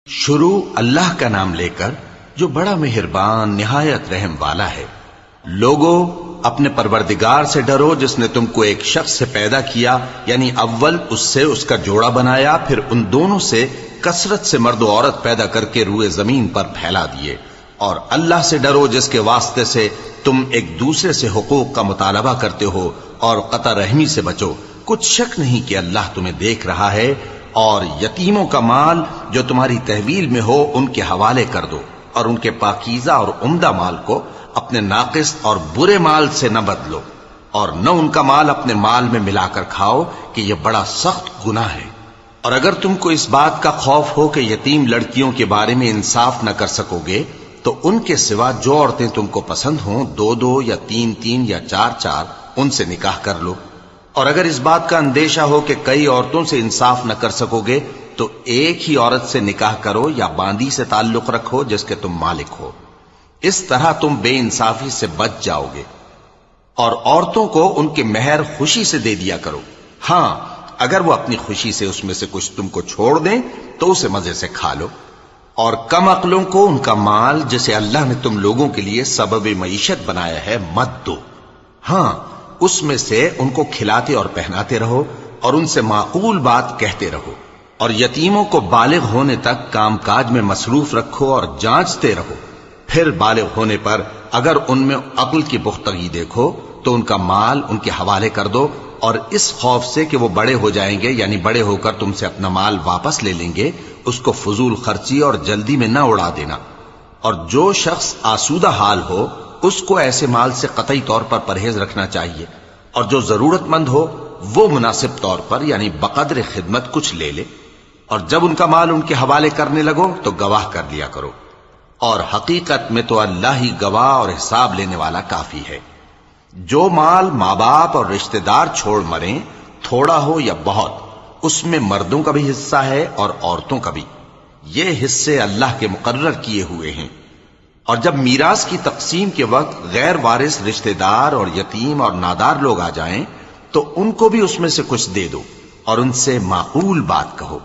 شروع اللہ کا نام لے کر جو بڑا مہربان نہایت رحم والا ہے۔ لوگو اپنے پروردگار سے ڈرو جس نے تم کو ایک شخص سے پیدا کیا، یعنی اول اس سے اس کا جوڑا بنایا، پھر ان دونوں سے کثرت سے مرد و عورت پیدا کر کے روئے زمین پر پھیلا دیے۔ اور اللہ سے ڈرو جس کے واسطے سے تم ایک دوسرے سے حقوق کا مطالبہ کرتے ہو، اور قطع رحمی سے بچو۔ کچھ شک نہیں کہ اللہ تمہیں دیکھ رہا ہے۔ اور یتیموں کا مال جو تمہاری تحویل میں ہو ان کے حوالے کر دو، اور ان کے پاکیزہ اور عمدہ مال کو اپنے ناقص اور برے مال سے نہ بدلو، اور نہ ان کا مال اپنے مال میں ملا کر کھاؤ کہ یہ بڑا سخت گناہ ہے۔ اور اگر تم کو اس بات کا خوف ہو کہ یتیم لڑکیوں کے بارے میں انصاف نہ کر سکو گے تو ان کے سوا جو عورتیں تم کو پسند ہوں، دو دو یا تین تین یا چار چار ان سے نکاح کر لو۔ اور اگر اس بات کا اندیشہ ہو کہ کئی عورتوں سے انصاف نہ کر سکو گے تو ایک ہی عورت سے نکاح کرو یا باندی سے تعلق رکھو جس کے تم مالک ہو۔ اس طرح تم بے انصافی سے بچ جاؤ گے۔ اور عورتوں کو ان کے مہر خوشی سے دے دیا کرو۔ ہاں، اگر وہ اپنی خوشی سے اس میں سے کچھ تم کو چھوڑ دیں تو اسے مزے سے کھا لو۔ اور کم عقلوں کو ان کا مال جسے اللہ نے تم لوگوں کے لیے سبب معیشت بنایا ہے مت دو۔ ہاں، اس میں سے ان کو کھلاتے اور پہناتے رہو اور ان سے معقول بات کہتے رہو۔ اور یتیموں کو بالغ ہونے تک کام کاج میں مصروف رکھو اور جانچتے رہو۔ پھر بالغ ہونے پر اگر ان میں عقل کی پختگی دیکھو تو ان کا مال ان کے حوالے کر دو، اور اس خوف سے کہ وہ بڑے ہو جائیں گے، یعنی بڑے ہو کر تم سے اپنا مال واپس لے لیں گے، اس کو فضول خرچی اور جلدی میں نہ اڑا دینا۔ اور جو شخص آسودہ حال ہو اس کو ایسے مال سے قطعی طور پر پرہیز رکھنا چاہیے، اور جو ضرورت مند ہو وہ مناسب طور پر یعنی بقدر خدمت کچھ لے لے۔ اور جب ان کا مال ان کے حوالے کرنے لگو تو گواہ کر لیا کرو، اور حقیقت میں تو اللہ ہی گواہ اور حساب لینے والا کافی ہے۔ جو مال ماں باپ اور رشتہ دار چھوڑ مریں، تھوڑا ہو یا بہت، اس میں مردوں کا بھی حصہ ہے اور عورتوں کا بھی۔ یہ حصے اللہ کے مقرر کیے ہوئے ہیں۔ اور جب میراث کی تقسیم کے وقت غیر وارث رشتہ دار اور یتیم اور نادار لوگ آ جائیں تو ان کو بھی اس میں سے کچھ دے دو، اور ان سے معقول بات کہو۔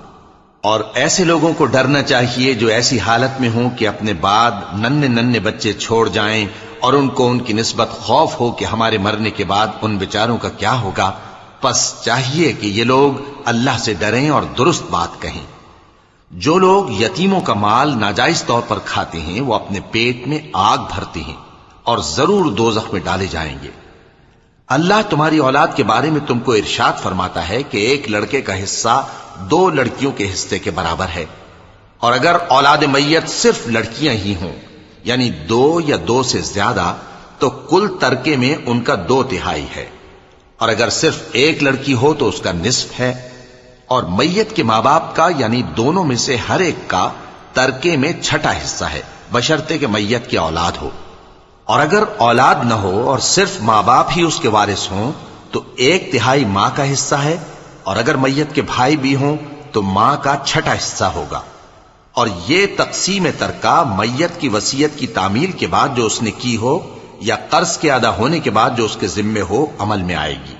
اور ایسے لوگوں کو ڈرنا چاہیے جو ایسی حالت میں ہوں کہ اپنے بعد ننھے ننھے بچے چھوڑ جائیں، اور ان کو ان کی نسبت خوف ہو کہ ہمارے مرنے کے بعد ان بیچاروں کا کیا ہوگا۔ پس چاہیے کہ یہ لوگ اللہ سے ڈریں اور درست بات کہیں۔ جو لوگ یتیموں کا مال ناجائز طور پر کھاتے ہیں وہ اپنے پیٹ میں آگ بھرتے ہیں اور ضرور دوزخ میں ڈالے جائیں گے۔ اللہ تمہاری اولاد کے بارے میں تم کو ارشاد فرماتا ہے کہ ایک لڑکے کا حصہ دو لڑکیوں کے حصے کے برابر ہے، اور اگر اولاد میت صرف لڑکیاں ہی ہوں یعنی دو یا دو سے زیادہ تو کل ترکے میں ان کا 2/3 ہے، اور اگر صرف ایک لڑکی ہو تو اس کا نصف ہے۔ اور میت کے ماں باپ کا یعنی دونوں میں سے ہر ایک کا ترکے میں 6واں حصہ ہے، بشرطے کہ میت کی اولاد ہو۔ اور اگر اولاد نہ ہو اور صرف ماں باپ ہی اس کے وارث ہوں تو 1/3 ماں کا حصہ ہے، اور اگر میت کے بھائی بھی ہوں تو ماں کا 6واں حصہ ہوگا۔ اور یہ تقسیم ترکہ میت کی وصیت کی تعمیل کے بعد جو اس نے کی ہو یا قرض کے ادا ہونے کے بعد جو اس کے ذمے ہو عمل میں آئے گی۔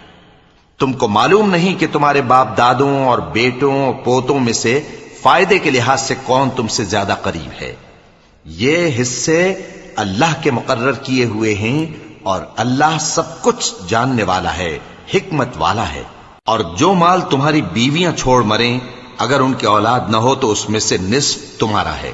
تم کو معلوم نہیں کہ تمہارے باپ دادوں اور بیٹوں اور پوتوں میں سے فائدے کے لحاظ سے کون تم سے زیادہ قریب ہے۔ یہ حصے اللہ کے مقرر کیے ہوئے ہیں، اور اللہ سب کچھ جاننے والا ہے، حکمت والا ہے۔ اور جو مال تمہاری بیویاں چھوڑ مریں اگر ان کی اولاد نہ ہو تو اس میں سے نصف تمہارا ہے،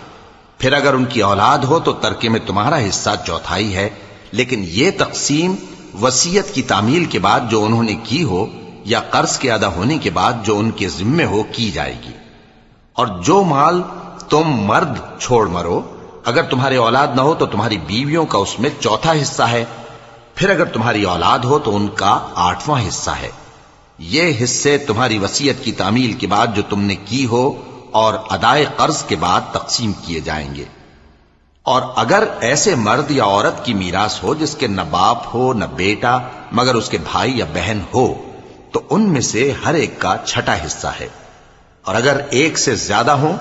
پھر اگر ان کی اولاد ہو تو ترکے میں تمہارا حصہ 1/4 ہے۔ لیکن یہ تقسیم وصیت کی تعمیل کے بعد جو انہوں نے کی ہو یا قرض کے ادا ہونے کے بعد جو ان کے ذمے ہو کی جائے گی۔ اور جو مال تم مرد چھوڑ مرو اگر تمہارے اولاد نہ ہو تو تمہاری بیویوں کا اس میں 1/4 حصہ ہے، پھر اگر تمہاری اولاد ہو تو ان کا 8واں حصہ ہے۔ یہ حصے تمہاری وصیت کی تعمیل کے بعد جو تم نے کی ہو اور ادائے قرض کے بعد تقسیم کیے جائیں گے۔ اور اگر ایسے مرد یا عورت کی میراث ہو جس کے نہ باپ ہو نہ بیٹا مگر اس کے بھائی یا بہن ہو تو ان میں سے ہر ایک کا 6واں حصہ ہے، اور اگر ایک سے زیادہ ہوں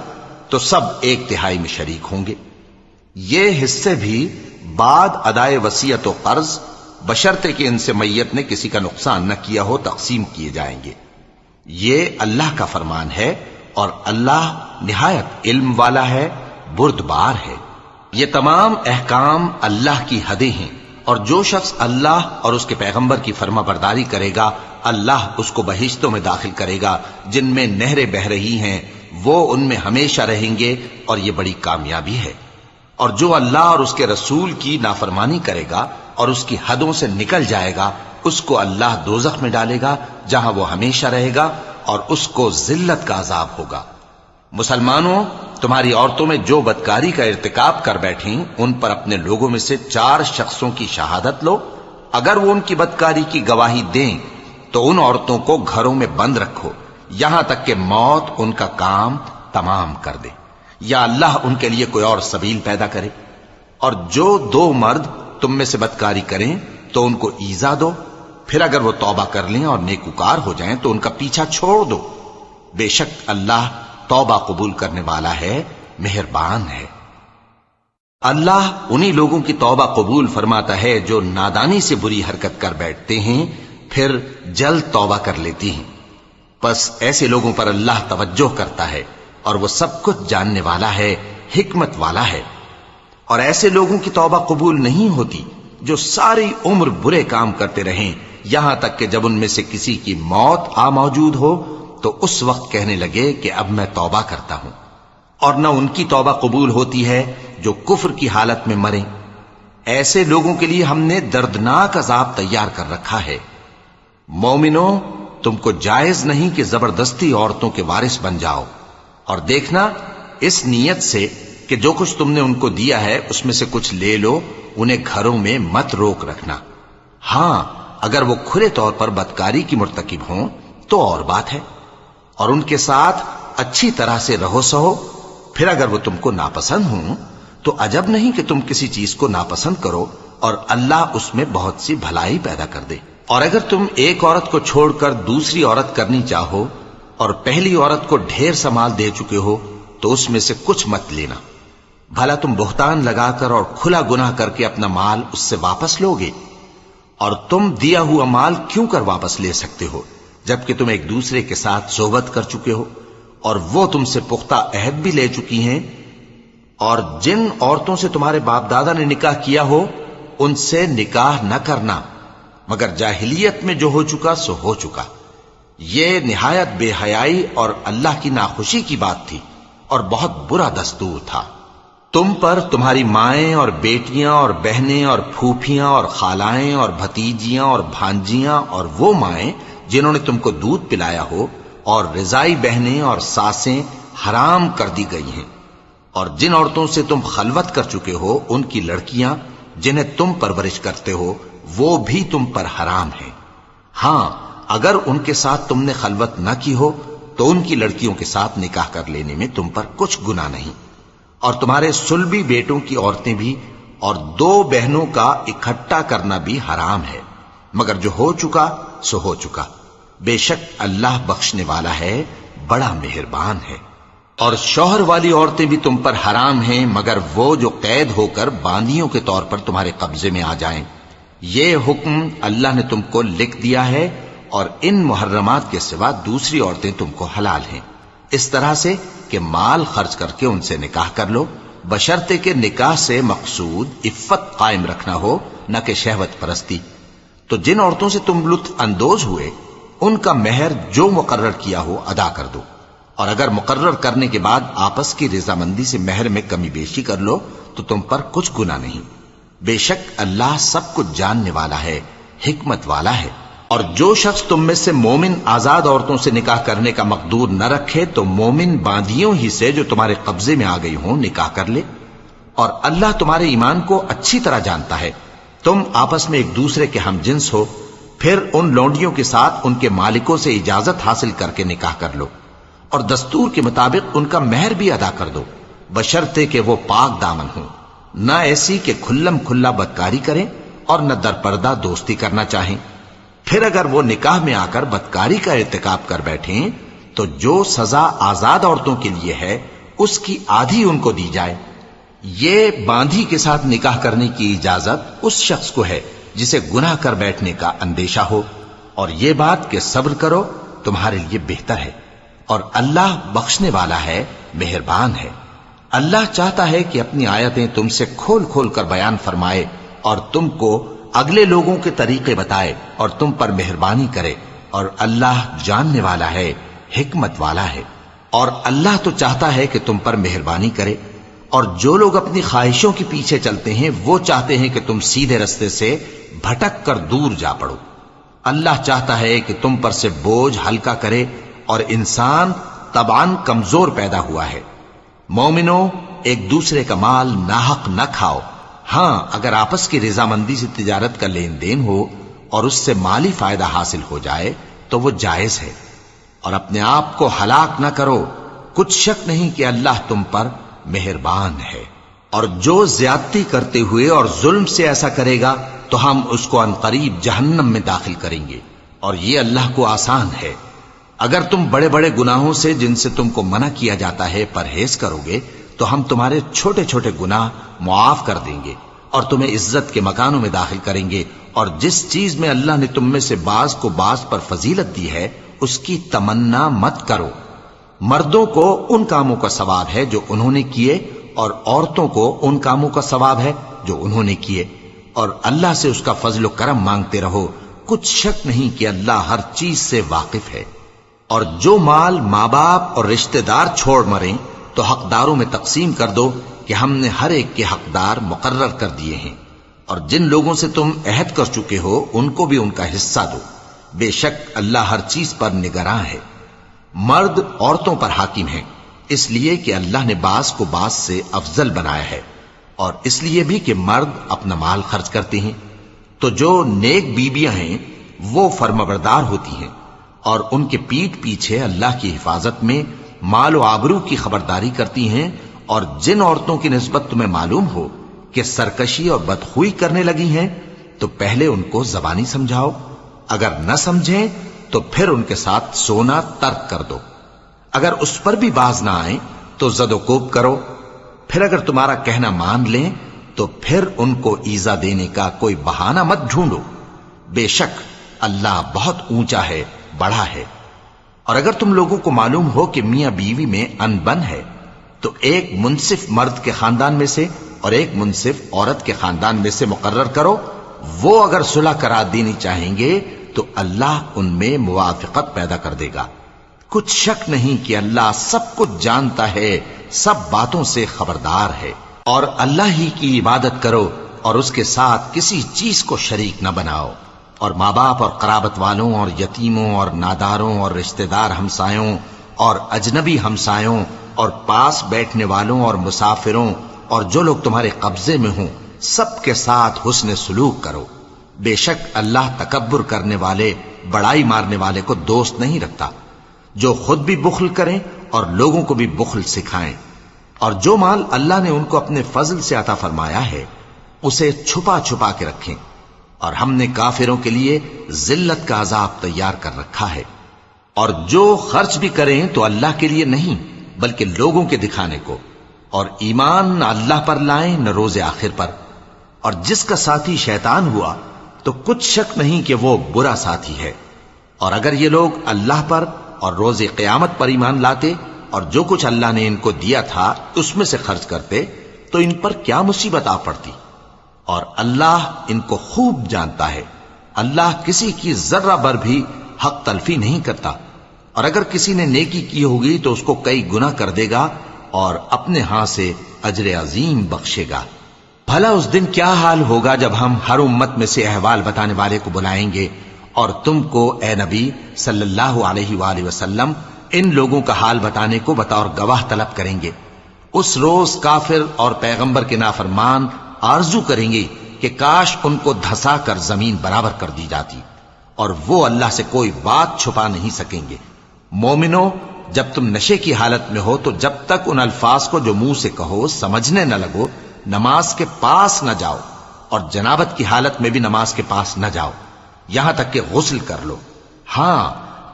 تو سب 1/3 میں شریک ہوں گے۔ یہ حصے بھی بعد ادائے وصیت و قرض بشرطے کہ ان سے میت نے کسی کا نقصان نہ کیا ہو تقسیم کیے جائیں گے۔ یہ اللہ کا فرمان ہے اور اللہ نہایت علم والا ہے، بردبار ہے۔ یہ تمام احکام اللہ کی حدیں ہیں، اور جو شخص اللہ اور اس کے پیغمبر کی فرما برداری کرے گا اللہ اس کو بہشتوں میں داخل کرے گا جن میں نہریں بہ رہی ہیں، وہ ان میں ہمیشہ رہیں گے، اور یہ بڑی کامیابی ہے۔ اور جو اللہ اور اس کے رسول کی نافرمانی کرے گا اور اس کی حدوں سے نکل جائے گا اس کو اللہ دوزخ میں ڈالے گا جہاں وہ ہمیشہ رہے گا، اور اس کو ذلت کا عذاب ہوگا۔ مسلمانوں، تمہاری عورتوں میں جو بدکاری کا ارتکاب کر بیٹھیں ان پر اپنے لوگوں میں سے 4 شخصوں کی شہادت لو۔ اگر وہ ان کی بدکاری کی گواہی دیں تو ان عورتوں کو گھروں میں بند رکھو یہاں تک کہ موت ان کا کام تمام کر دے، یا اللہ ان کے لیے کوئی اور سبیل پیدا کرے۔ اور جو 2 مرد تم میں سے بدکاری کریں تو ان کو ایذا دو، پھر اگر وہ توبہ کر لیں اور نیکوکار ہو جائیں تو ان کا پیچھا چھوڑ دو۔ بے شک اللہ توبہ قبول کرنے والا ہے، مہربان ہے۔ اللہ انہی لوگوں کی توبہ قبول فرماتا ہے جو نادانی سے بری حرکت کر بیٹھتے ہیں پھر جلد توبہ کر لیتی ہیں، پس ایسے لوگوں پر اللہ توجہ کرتا ہے اور وہ سب کچھ جاننے والا ہے، حکمت والا ہے۔ اور ایسے لوگوں کی توبہ قبول نہیں ہوتی جو ساری عمر برے کام کرتے رہیں یہاں تک کہ جب ان میں سے کسی کی موت آ موجود ہو تو اس وقت کہنے لگے کہ اب میں توبہ کرتا ہوں۔ اور نہ ان کی توبہ قبول ہوتی ہے جو کفر کی حالت میں مریں۔ ایسے لوگوں کے لیے ہم نے دردناک عذاب تیار کر رکھا ہے۔ مومنوں، تم کو جائز نہیں کہ زبردستی عورتوں کے وارث بن جاؤ، اور دیکھنا اس نیت سے کہ جو کچھ تم نے ان کو دیا ہے اس میں سے کچھ لے لو، انہیں گھروں میں مت روک رکھنا۔ ہاں، اگر وہ کھلے طور پر بدکاری کی مرتکب ہوں تو اور بات ہے، اور ان کے ساتھ اچھی طرح سے رہو سہو۔ پھر اگر وہ تم کو ناپسند ہوں تو عجب نہیں کہ تم کسی چیز کو ناپسند کرو، اور اللہ اس میں بہت سی بھلائی پیدا کر دے۔ اور اگر تم ایک عورت کو چھوڑ کر دوسری عورت کرنی چاہو اور پہلی عورت کو ڈھیر سا مال دے چکے ہو تو اس میں سے کچھ مت لینا، بھلا تم بہتان لگا کر اور کھلا گناہ کر کے اپنا مال اس سے واپس لوگے؟ اور تم دیا ہوا مال کیوں کر واپس لے سکتے ہو جبکہ تم ایک دوسرے کے ساتھ صحبت کر چکے ہو اور وہ تم سے پختہ عہد بھی لے چکی ہیں؟ اور جن عورتوں سے تمہارے باپ دادا نے نکاح کیا ہو ان سے نکاح نہ کرنا مگر جاہلیت میں جو ہو چکا سو ہو چکا۔ یہ نہایت بے حیائی اور اللہ کی ناخوشی کی بات تھی اور بہت برا دستور تھا۔ تم پر تمہاری مائیں اور بیٹیاں اور بہنیں اور پھوپھیاں اور خالائیں اور بھتیجیاں اور بھانجیاں اور وہ مائیں جنہوں نے تم کو دودھ پلایا ہو اور رضائی بہنیں اور ساسیں حرام کر دی گئی ہیں، اور جن عورتوں سے تم خلوت کر چکے ہو ان کی لڑکیاں جنہیں تم پرورش کرتے ہو وہ بھی تم پر حرام ہیں۔ ہاں، اگر ان کے ساتھ تم نے خلوت نہ کی ہو تو ان کی لڑکیوں کے ساتھ نکاح کر لینے میں تم پر کچھ گناہ نہیں۔ اور تمہارے صلبی بیٹوں کی عورتیں بھی اور 2 بہنوں کا اکٹھا کرنا بھی حرام ہے، مگر جو ہو چکا سو ہو چکا۔ بے شک اللہ بخشنے والا ہے، بڑا مہربان ہے۔ اور شوہر والی عورتیں بھی تم پر حرام ہیں مگر وہ جو قید ہو کر باندیوں کے طور پر تمہارے قبضے میں آ جائیں۔ یہ حکم اللہ نے تم کو لکھ دیا ہے، اور ان محرمات کے سوا دوسری عورتیں تم کو حلال ہیں، اس طرح سے کہ مال خرچ کر کے ان سے نکاح کر لو، بشرطے کہ نکاح سے مقصود عفت قائم رکھنا ہو نہ کہ شہوت پرستی۔ تو جن عورتوں سے تم لطف اندوز ہوئے ان کا مہر جو مقرر کیا ہو ادا کر دو، اور اگر مقرر کرنے کے بعد آپس کی رضامندی سے مہر میں کمی بیشی کر لو تو تم پر کچھ گناہ نہیں۔ بے شک اللہ سب کچھ جاننے والا ہے، حکمت والا ہے۔ اور جو شخص تم میں سے مومن آزاد عورتوں سے نکاح کرنے کا مقدور نہ رکھے تو مومن باندیوں ہی سے جو تمہارے قبضے میں آ گئی ہوں نکاح کر لے، اور اللہ تمہارے ایمان کو اچھی طرح جانتا ہے۔ تم آپس میں ایک دوسرے کے ہم جنس ہو، پھر ان لونڈیوں کے ساتھ ان کے مالکوں سے اجازت حاصل کر کے نکاح کر لو، اور دستور کے مطابق ان کا مہر بھی ادا کر دو، بشرطے کہ وہ پاک دامن ہوں، نہ ایسی کہ کھلم کھلا بدکاری کریں اور نہ درپردہ دوستی کرنا چاہیں۔ پھر اگر وہ نکاح میں آ کر بدکاری کا ارتکاب کر بیٹھیں تو جو سزا آزاد عورتوں کے لیے ہے اس کی آدھی ان کو دی جائے۔ یہ باندھی کے ساتھ نکاح کرنے کی اجازت اس شخص کو ہے جسے گناہ کر بیٹھنے کا اندیشہ ہو، اور یہ بات کہ صبر کرو تمہارے لیے بہتر ہے۔ اور اللہ بخشنے والا ہے، مہربان ہے۔ اللہ چاہتا ہے کہ اپنی آیتیں تم سے کھول کھول کر بیان فرمائے اور تم کو اگلے لوگوں کے طریقے بتائے اور تم پر مہربانی کرے، اور اللہ جاننے والا ہے، حکمت والا ہے۔ اور اللہ تو چاہتا ہے کہ تم پر مہربانی کرے، اور جو لوگ اپنی خواہشوں کے پیچھے چلتے ہیں وہ چاہتے ہیں کہ تم سیدھے رستے سے بھٹک کر دور جا پڑو۔ اللہ چاہتا ہے کہ تم پر سے بوجھ ہلکا کرے، اور انسان طبعاً کمزور پیدا ہوا ہے۔ مومنو، ایک دوسرے کا مال ناحق نہ کھاؤ۔ ہاں، اگر آپس کی رضامندی سے تجارت کا لین دین ہو اور اس سے مالی فائدہ حاصل ہو جائے تو وہ جائز ہے، اور اپنے آپ کو ہلاک نہ کرو، کچھ شک نہیں کہ اللہ تم پر مہربان ہے۔ اور جو زیادتی کرتے ہوئے اور ظلم سے ایسا کرے گا تو ہم اس کو عنقریب جہنم میں داخل کریں گے، اور یہ اللہ کو آسان ہے۔ اگر تم بڑے بڑے گناہوں سے جن سے تم کو منع کیا جاتا ہے پرہیز کرو گے تو ہم تمہارے چھوٹے چھوٹے گناہ معاف کر دیں گے اور تمہیں عزت کے مکانوں میں داخل کریں گے، اور جس چیز میں اللہ نے تم میں سے بعض کو بعض پر فضیلت دی ہے اس کی تمنا مت کرو۔ مردوں کو ان کاموں کا ثواب ہے جو انہوں نے کیے، اور عورتوں کو ان کاموں کا ثواب ہے جو انہوں نے کیے، اور اللہ سے اس کا فضل و کرم مانگتے رہو، کچھ شک نہیں کہ اللہ ہر چیز سے واقف ہے۔ اور جو مال ماں باپ اور رشتہ دار چھوڑ مریں تو حقداروں میں تقسیم کر دو کہ ہم نے ہر ایک کے حقدار مقرر کر دیے ہیں، اور جن لوگوں سے تم عہد کر چکے ہو ان کو بھی ان کا حصہ دو، بے شک اللہ ہر چیز پر نگراں ہے۔ مرد عورتوں پر حاکم ہیں، اس لیے کہ اللہ نے بعض کو بعض سے افضل بنایا ہے، اور اس لیے بھی کہ مرد اپنا مال خرچ کرتے ہیں، تو جو نیک بیویاں ہیں وہ فرمانبردار ہوتی ہیں، اور ان کے پیٹھ پیچھے اللہ کی حفاظت میں مال و آبرو کی خبرداری کرتی ہیں۔ اور جن عورتوں کی نسبت تمہیں معلوم ہو کہ سرکشی اور بدخوئی کرنے لگی ہیں تو پہلے ان کو زبانی سمجھاؤ، اگر نہ سمجھیں تو پھر ان کے ساتھ سونا ترک کر دو۔ اگر اس پر بھی باز نہ آئیں تو زد و کوب کرو، پھر اگر تمہارا کہنا مان لیں تو پھر ان کو ایذا دینے کا کوئی بہانہ مت ڈھونڈو، بے شک اللہ بہت اونچا ہے، بڑا ہے۔ اور اگر تم لوگوں کو معلوم ہو کہ میاں بیوی میں انبن ہے تو ایک منصف مرد کے خاندان میں سے اور ایک منصف عورت کے خاندان میں سے مقرر کرو، وہ اگر صلح کرا دینی چاہیں گے تو اللہ ان میں موافقت پیدا کر دے گا۔ کچھ شک نہیں کہ اللہ سب کچھ جانتا ہے، سب باتوں سے خبردار ہے۔ اور اللہ ہی کی عبادت کرو اور اس کے ساتھ کسی چیز کو شریک نہ بناؤ، اور ماں باپ اور قرابت والوں اور یتیموں اور ناداروں اور رشتہ دار ہمسایوں اور اجنبی ہمسایوں اور پاس بیٹھنے والوں اور مسافروں اور جو لوگ تمہارے قبضے میں ہوں سب کے ساتھ حسن سلوک کرو، بے شک اللہ تکبر کرنے والے، بڑائی مارنے والے کو دوست نہیں رکھتا۔ جو خود بھی بخل کریں اور لوگوں کو بھی بخل سکھائیں، اور جو مال اللہ نے ان کو اپنے فضل سے عطا فرمایا ہے اسے چھپا چھپا کے رکھیں، اور ہم نے کافروں کے لیے ذلت کا عذاب تیار کر رکھا ہے۔ اور جو خرچ بھی کریں تو اللہ کے لیے نہیں بلکہ لوگوں کے دکھانے کو، اور ایمان نہ اللہ پر لائیں نہ روز آخر پر۔ اور جس کا ساتھی شیطان ہوا تو کچھ شک نہیں کہ وہ برا ساتھی ہے۔ اور اگر یہ لوگ اللہ پر اور روز قیامت پر ایمان لاتے اور جو کچھ اللہ نے ان کو دیا تھا اس میں سے خرچ کرتے تو ان پر کیا مصیبت آ پڑتی، اور اللہ ان کو خوب جانتا ہے۔ اللہ کسی کی ذرہ بر بھی حق تلفی نہیں کرتا، اور اگر کسی نے نیکی کی ہوگی تو اس کو کئی گنا کر دے گا اور اپنے ہاں سے اجر عظیم بخشے گا۔ بھلا اس دن کیا حال ہوگا جب ہم ہر امت میں سے احوال بتانے والے کو بلائیں گے اور تم کو اے نبی صلی اللہ علیہ وآلہ وسلم ان لوگوں کا حال بتانے کو بطور گواہ طلب کریں گے۔ اس روز کافر اور پیغمبر کے نافرمان آرزو کریں گے کہ کاش ان کو دھسا کر زمین برابر کر دی جاتی، اور وہ اللہ سے کوئی بات چھپا نہیں سکیں گے۔ مومنو، جب تم نشے کی حالت میں ہو تو جب تک ان الفاظ کو جو منہ سے کہو سمجھنے نہ لگو نماز کے پاس نہ جاؤ، اور جنابت کی حالت میں بھی نماز کے پاس نہ جاؤ یہاں تک کہ غسل کر لو۔ ہاں،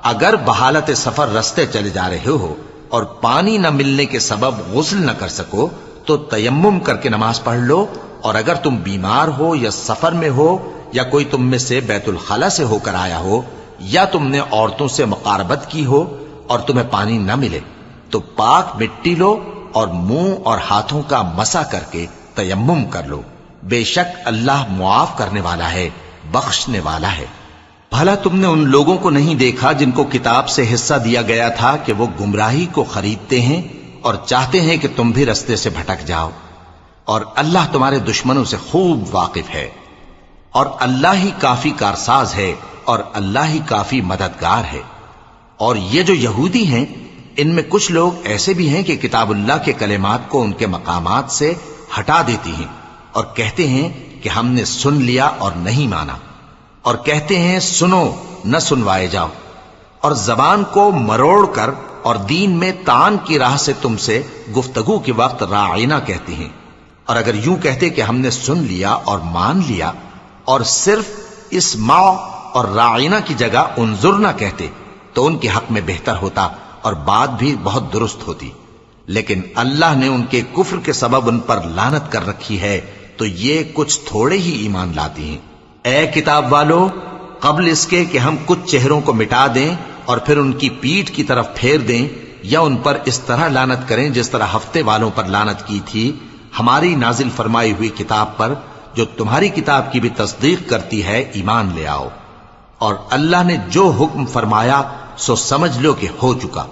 اگر بحالت سفر رستے چلے جا رہے ہو اور پانی نہ ملنے کے سبب غسل نہ کر سکو تو تیمم کر کے نماز پڑھ لو، اور اگر تم بیمار ہو یا سفر میں ہو یا کوئی تم میں سے بیت الخلا سے ہو کر آیا ہو یا تم نے عورتوں سے مقاربت کی ہو اور تمہیں پانی نہ ملے تو پاک مٹی لو اور منہ اور ہاتھوں کا مسح کر کے تیمم کر لو، بے شک اللہ معاف کرنے والا ہے، بخشنے والا ہے۔ بھلا تم نے ان لوگوں کو نہیں دیکھا جن کو کتاب سے حصہ دیا گیا تھا کہ وہ گمراہی کو خریدتے ہیں اور چاہتے ہیں کہ تم بھی رستے سے بھٹک جاؤ، اور اللہ تمہارے دشمنوں سے خوب واقف ہے، اور اللہ ہی کافی کارساز ہے، اور اللہ ہی کافی مددگار ہے۔ اور یہ جو یہودی ہیں، ان میں کچھ لوگ ایسے بھی ہیں کہ کتاب اللہ کے کلمات کو ان کے مقامات سے ہٹا دیتی ہیں اور کہتے ہیں کہ ہم نے سن لیا اور نہیں مانا، اور کہتے ہیں سنو نہ سنوائے جاؤ، اور زبان کو مروڑ کر اور دین میں طعن کی راہ سے تم سے گفتگو کے وقت راعینا کہتے ہیں۔ اور اگر یوں کہتے کہ ہم نے سن لیا اور مان لیا، اور صرف اسمع اور راعینا کی جگہ انظرنا کہتے، تو ان کے حق میں بہتر ہوتا اور بات بھی بہت درست ہوتی۔ لیکن اللہ نے ان کے کفر کے سبب ان پر لعنت کر رکھی ہے، تو یہ کچھ تھوڑے ہی ایمان لاتی ہیں۔ اے کتاب والو، قبل اس کے کہ ہم کچھ چہروں کو مٹا دیں اور پھر ان کی پیٹھ کی طرف پھیر دیں یا ان پر اس طرح لعنت کریں جس طرح ہفتے والوں پر لعنت کی تھی، ہماری نازل فرمائی ہوئی کتاب پر جو تمہاری کتاب کی بھی تصدیق کرتی ہے ایمان لے آؤ۔ اور اللہ نے جو حکم فرمایا سو سمجھ لو کہ ہو چکا۔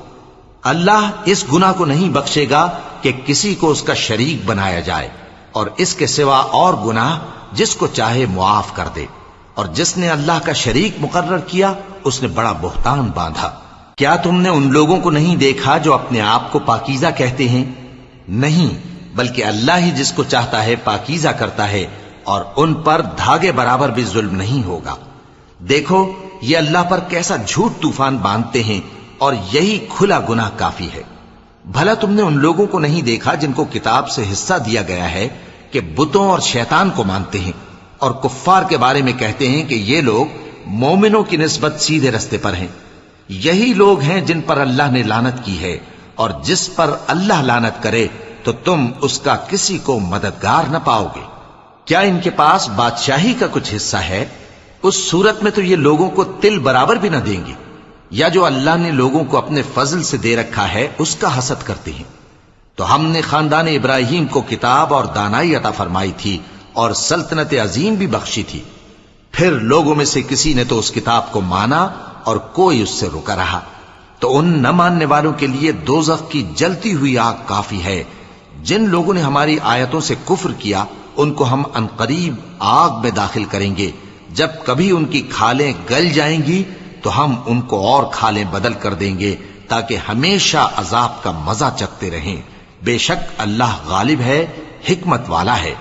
اللہ اس گناہ کو نہیں بخشے گا کہ کسی کو اس کا شریک بنایا جائے، اور اس کے سوا اور گناہ جس کو چاہے معاف کر دے، اور جس نے اللہ کا شریک مقرر کیا اس نے بڑا بہتان باندھا۔ کیا تم نے ان لوگوں کو نہیں دیکھا جو اپنے آپ کو پاکیزہ کہتے ہیں؟ نہیں، بلکہ اللہ ہی جس کو چاہتا ہے پاکیزہ کرتا ہے، اور ان پر دھاگے برابر بھی ظلم نہیں ہوگا۔ دیکھو یہ اللہ پر کیسا جھوٹ طوفان باندھتے ہیں، اور یہی کھلا گناہ کافی ہے۔ بھلا تم نے ان لوگوں کو نہیں دیکھا جن کو کتاب سے حصہ دیا گیا ہے کہ بتوں اور شیطان کو مانتے ہیں، اور کفار کے بارے میں کہتے ہیں کہ یہ لوگ مومنوں کی نسبت سیدھے رستے پر ہیں۔ یہی لوگ ہیں جن پر اللہ نے لعنت کی ہے، اور جس پر اللہ لعنت کرے تو تم اس کا کسی کو مددگار نہ پاؤ گے۔ کیا ان کے پاس بادشاہی کا کچھ حصہ ہے؟ اس صورت میں تو یہ لوگوں کو تل برابر بھی نہ دیں گے، یا جو اللہ نے لوگوں کو اپنے فضل سے دے رکھا ہے اس کا حسد کرتے ہیں۔ تو ہم نے خاندان ابراہیم کو کتاب اور دانائی عطا فرمائی تھی اور سلطنت عظیم بھی بخشی تھی۔ پھر لوگوں میں سے کسی نے تو اس کتاب کو مانا اور کوئی اس سے رکا رہا، تو ان نہ ماننے والوں کے لیے دوزخ کی جلتی ہوئی آگ کافی ہے۔ جن لوگوں نے ہماری آیتوں سے کفر کیا ان کو ہم عنقریب آگ میں داخل کریں گے۔ جب کبھی ان کی کھالیں گل جائیں گی تو ہم ان کو اور کھالیں بدل کر دیں گے تاکہ ہمیشہ عذاب کا مزہ چکھتے رہیں۔ بے شک اللہ غالب ہے، حکمت والا ہے۔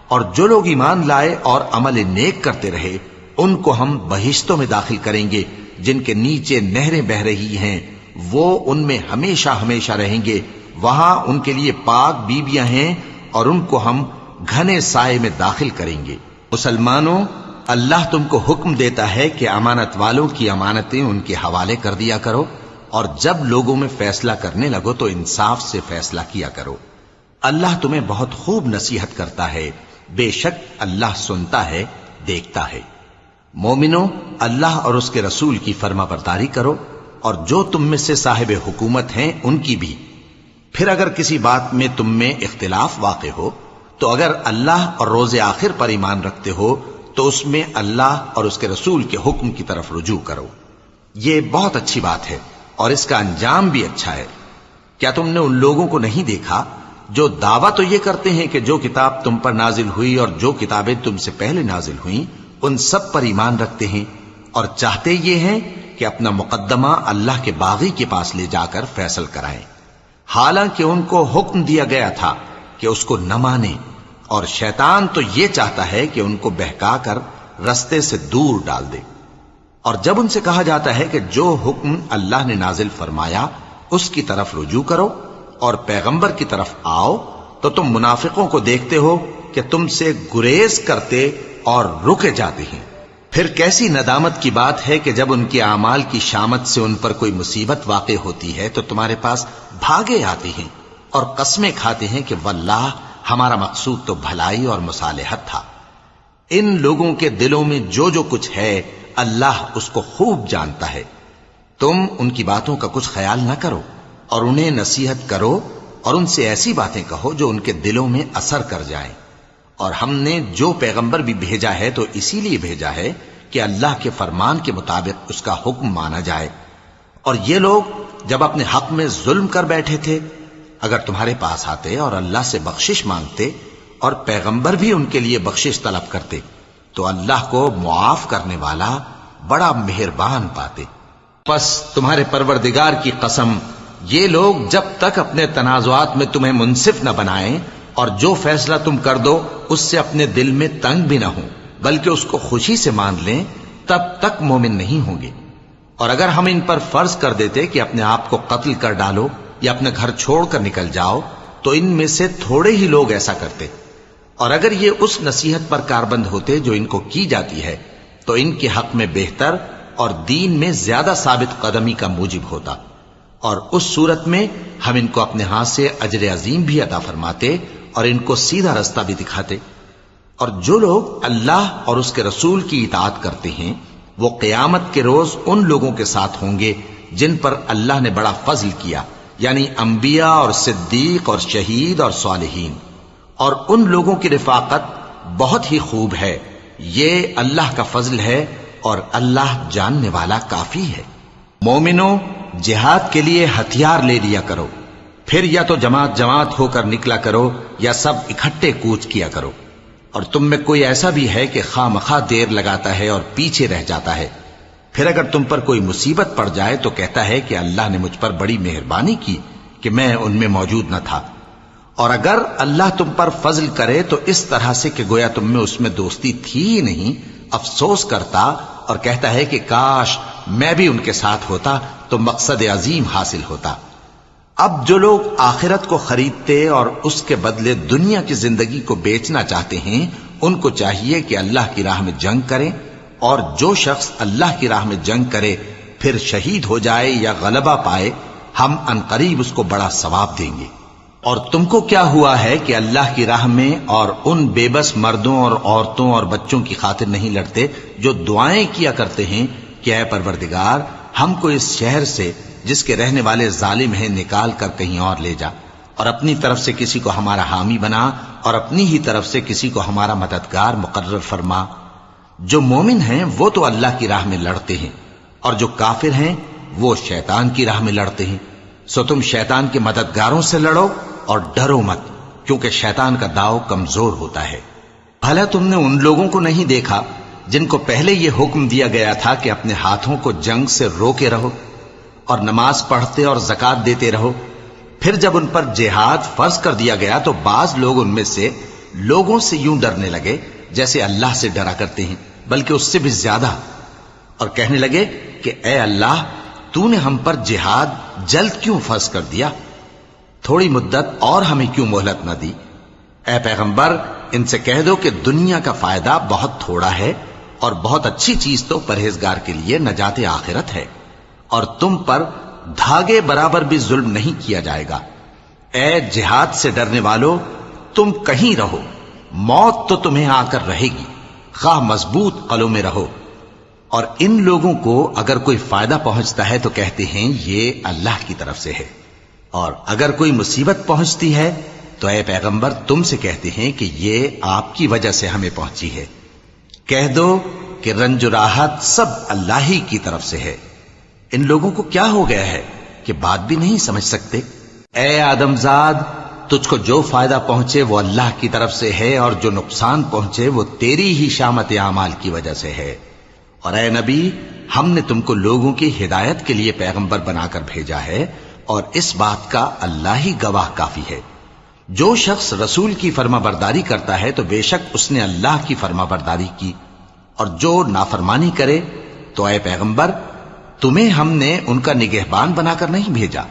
اور جو لوگ ایمان لائے اور عمل نیک کرتے رہے ان کو ہم بہشتوں میں داخل کریں گے جن کے نیچے نہریں بہ رہی ہیں، وہ ان میں ہمیشہ ہمیشہ رہیں گے۔ وہاں ان کے لیے پاک بیویاں ہیں اور ان کو ہم گھنے سائے میں داخل کریں گے۔ مسلمانوں، اللہ تم کو حکم دیتا ہے کہ امانت والوں کی امانتیں ان کے حوالے کر دیا کرو، اور جب لوگوں میں فیصلہ کرنے لگو تو انصاف سے فیصلہ کیا کرو۔ اللہ تمہیں بہت خوب نصیحت کرتا ہے، بے شک اللہ سنتا ہے، دیکھتا ہے۔ مومنو، اللہ اور اس کے رسول کی فرما برداری کرو، اور جو تم میں سے صاحب حکومت ہیں ان کی بھی۔ پھر اگر کسی بات میں تم میں اختلاف واقع ہو تو اگر اللہ اور روز آخر پر ایمان رکھتے ہو تو اس میں اللہ اور اس کے رسول کے حکم کی طرف رجوع کرو۔ یہ بہت اچھی بات ہے اور اس کا انجام بھی اچھا ہے۔ کیا تم نے ان لوگوں کو نہیں دیکھا جو دعویٰ تو یہ کرتے ہیں کہ جو کتاب تم پر نازل ہوئی اور جو کتابیں تم سے پہلے نازل ہوئیں ان سب پر ایمان رکھتے ہیں، اور چاہتے یہ ہیں کہ اپنا مقدمہ اللہ کے باغی کے پاس لے جا کر فیصل کرائیں، حالانکہ ان کو حکم دیا گیا تھا کہ اس کو نہ مانیں، اور شیطان تو یہ چاہتا ہے کہ ان کو بہکا کر رستے سے دور ڈال دے۔ اور جب ان سے کہا جاتا ہے کہ جو حکم اللہ نے نازل فرمایا اس کی طرف رجوع کرو اور پیغمبر کی طرف آؤ، تو تم منافقوں کو دیکھتے ہو کہ تم سے گریز کرتے اور رکے جاتے ہیں۔ پھر کیسی ندامت کی بات ہے کہ جب ان کے اعمال کی شامت سے ان پر کوئی مصیبت واقع ہوتی ہے تو تمہارے پاس بھاگے آتے ہیں اور قسمیں کھاتے ہیں کہ واللہ ہمارا مقصود تو بھلائی اور مصالحت تھا۔ ان لوگوں کے دلوں میں جو جو کچھ ہے اللہ اس کو خوب جانتا ہے۔ تم ان کی باتوں کا کچھ خیال نہ کرو اور انہیں نصیحت کرو اور ان سے ایسی باتیں کہو جو ان کے دلوں میں اثر کر جائیں۔ اور ہم نے جو پیغمبر بھی بھیجا ہے تو اسی لیے بھیجا ہے کہ اللہ کے فرمان کے مطابق اس کا حکم مانا جائے۔ اور یہ لوگ جب اپنے حق میں ظلم کر بیٹھے تھے، اگر تمہارے پاس آتے اور اللہ سے بخشش مانگتے اور پیغمبر بھی ان کے لیے بخشش طلب کرتے تو اللہ کو معاف کرنے والا بڑا مہربان پاتے۔ پس تمہارے پروردگار کی قسم، یہ لوگ جب تک اپنے تنازعات میں تمہیں منصف نہ بنائیں اور جو فیصلہ تم کر دو اس سے اپنے دل میں تنگ بھی نہ ہوں بلکہ اس کو خوشی سے مان لیں، تب تک مومن نہیں ہوں گے۔ اور اگر ہم ان پر فرض کر دیتے کہ اپنے آپ کو قتل کر ڈالو یا اپنے گھر چھوڑ کر نکل جاؤ تو ان میں سے تھوڑے ہی لوگ ایسا کرتے، اور اگر یہ اس نصیحت پر کاربند ہوتے جو ان کو کی جاتی ہے تو ان کے حق میں بہتر اور دین میں زیادہ ثابت قدمی کا موجب ہوتا، اور اس صورت میں ہم ان کو اپنے ہاتھ سے اجر عظیم بھی عطا فرماتے اور ان کو سیدھا رستہ بھی دکھاتے۔ اور جو لوگ اللہ اور اس کے رسول کی اطاعت کرتے ہیں وہ قیامت کے روز ان لوگوں کے ساتھ ہوں گے جن پر اللہ نے بڑا فضل کیا، یعنی انبیاء اور صدیق اور شہید اور صالحین، اور ان لوگوں کی رفاقت بہت ہی خوب ہے۔ یہ اللہ کا فضل ہے اور اللہ جاننے والا کافی ہے۔ مومنوں، جہاد کے لیے ہتھیار لے لیا کرو، پھر یا تو جماعت جماعت ہو کر نکلا کرو یا سب اکٹھے کوچ کیا کرو۔ اور تم میں کوئی ایسا بھی ہے کہ خواہ مخواہ دیر لگاتا ہے اور پیچھے رہ جاتا ہے، پھر اگر تم پر کوئی مصیبت پڑ جائے تو کہتا ہے کہ اللہ نے مجھ پر بڑی مہربانی کی کہ میں ان میں موجود نہ تھا۔ اور اگر اللہ تم پر فضل کرے تو اس طرح سے کہ گویا تم میں اس میں دوستی تھی ہی نہیں، افسوس کرتا اور کہتا ہے کہ کاش میں بھی ان کے ساتھ ہوتا تو مقصد عظیم حاصل ہوتا۔ اب جو لوگ آخرت کو خریدتے اور اس کے بدلے دنیا کی زندگی کو بیچنا چاہتے ہیں ان کو چاہیے کہ اللہ کی راہ میں جنگ کریں، اور جو شخص اللہ کی راہ میں جنگ کرے پھر شہید ہو جائے یا غلبہ پائے ہم عنقریب اس کو بڑا ثواب دیں گے۔ اور تم کو کیا ہوا ہے کہ اللہ کی راہ میں اور ان بے بس مردوں اور عورتوں اور بچوں کی خاطر نہیں لڑتے جو دعائیں کیا کرتے ہیں کہ اے پروردگار ہم کو اس شہر سے جس کے رہنے والے ظالم ہیں نکال کر کہیں اور لے جا، اور اپنی طرف سے کسی کو ہمارا حامی بنا اور اپنی ہی طرف سے کسی کو ہمارا مددگار مقرر فرما۔ جو مومن ہیں وہ تو اللہ کی راہ میں لڑتے ہیں، اور جو کافر ہیں وہ شیطان کی راہ میں لڑتے ہیں، سو تم شیطان کے مددگاروں سے لڑو اور ڈرو مت، کیونکہ شیطان کا داؤ کمزور ہوتا ہے۔ بھلا تم نے ان لوگوں کو نہیں دیکھا جن کو پہلے یہ حکم دیا گیا تھا کہ اپنے ہاتھوں کو جنگ سے روکے رہو اور نماز پڑھتے اور زکوٰۃ دیتے رہو، پھر جب ان پر جہاد فرض کر دیا گیا تو بعض لوگ ان میں سے لوگوں سے یوں ڈرنے لگے جیسے اللہ سے ڈرا کرتے ہیں، بلکہ اس سے بھی زیادہ، اور کہنے لگے کہ اے اللہ تو نے ہم پر جہاد جلد کیوں فرض کر دیا، تھوڑی مدت اور ہمیں کیوں مہلت نہ دی۔ اے پیغمبر ان سے کہہ دو کہ دنیا کا فائدہ بہت تھوڑا ہے اور بہت اچھی چیز تو پرہیزگار کے لیے نجات آخرت ہے، اور تم پر دھاگے برابر بھی ظلم نہیں کیا جائے گا۔ اے جہاد سے ڈرنے والو، تم کہیں رہو، موت تو تمہیں آ کر رہے گی، خواہ مضبوط قلعوں میں رہو۔ اور ان لوگوں کو اگر کوئی فائدہ پہنچتا ہے تو کہتے ہیں یہ اللہ کی طرف سے ہے، اور اگر کوئی مصیبت پہنچتی ہے تو اے پیغمبر تم سے کہتے ہیں کہ یہ آپ کی وجہ سے ہمیں پہنچی ہے۔ کہہ دو کہ رنج و راحت سب اللہ ہی کی طرف سے ہے۔ ان لوگوں کو کیا ہو گیا ہے کہ بات بھی نہیں سمجھ سکتے؟ اے آدم زاد، تجھ کو جو فائدہ پہنچے وہ اللہ کی طرف سے ہے، اور جو نقصان پہنچے وہ تیری ہی شامت اعمال کی وجہ سے ہے۔ اور اے نبی، ہم نے تم کو لوگوں کی ہدایت کے لیے پیغمبر بنا کر بھیجا ہے، اور اس بات کا اللہ ہی گواہ کافی ہے۔ جو شخص رسول کی فرما برداری کرتا ہے تو بے شک اس نے اللہ کی فرما برداری کی، اور جو نافرمانی کرے تو اے پیغمبر تمہیں ہم نے ان کا نگہبان بنا کر نہیں بھیجا۔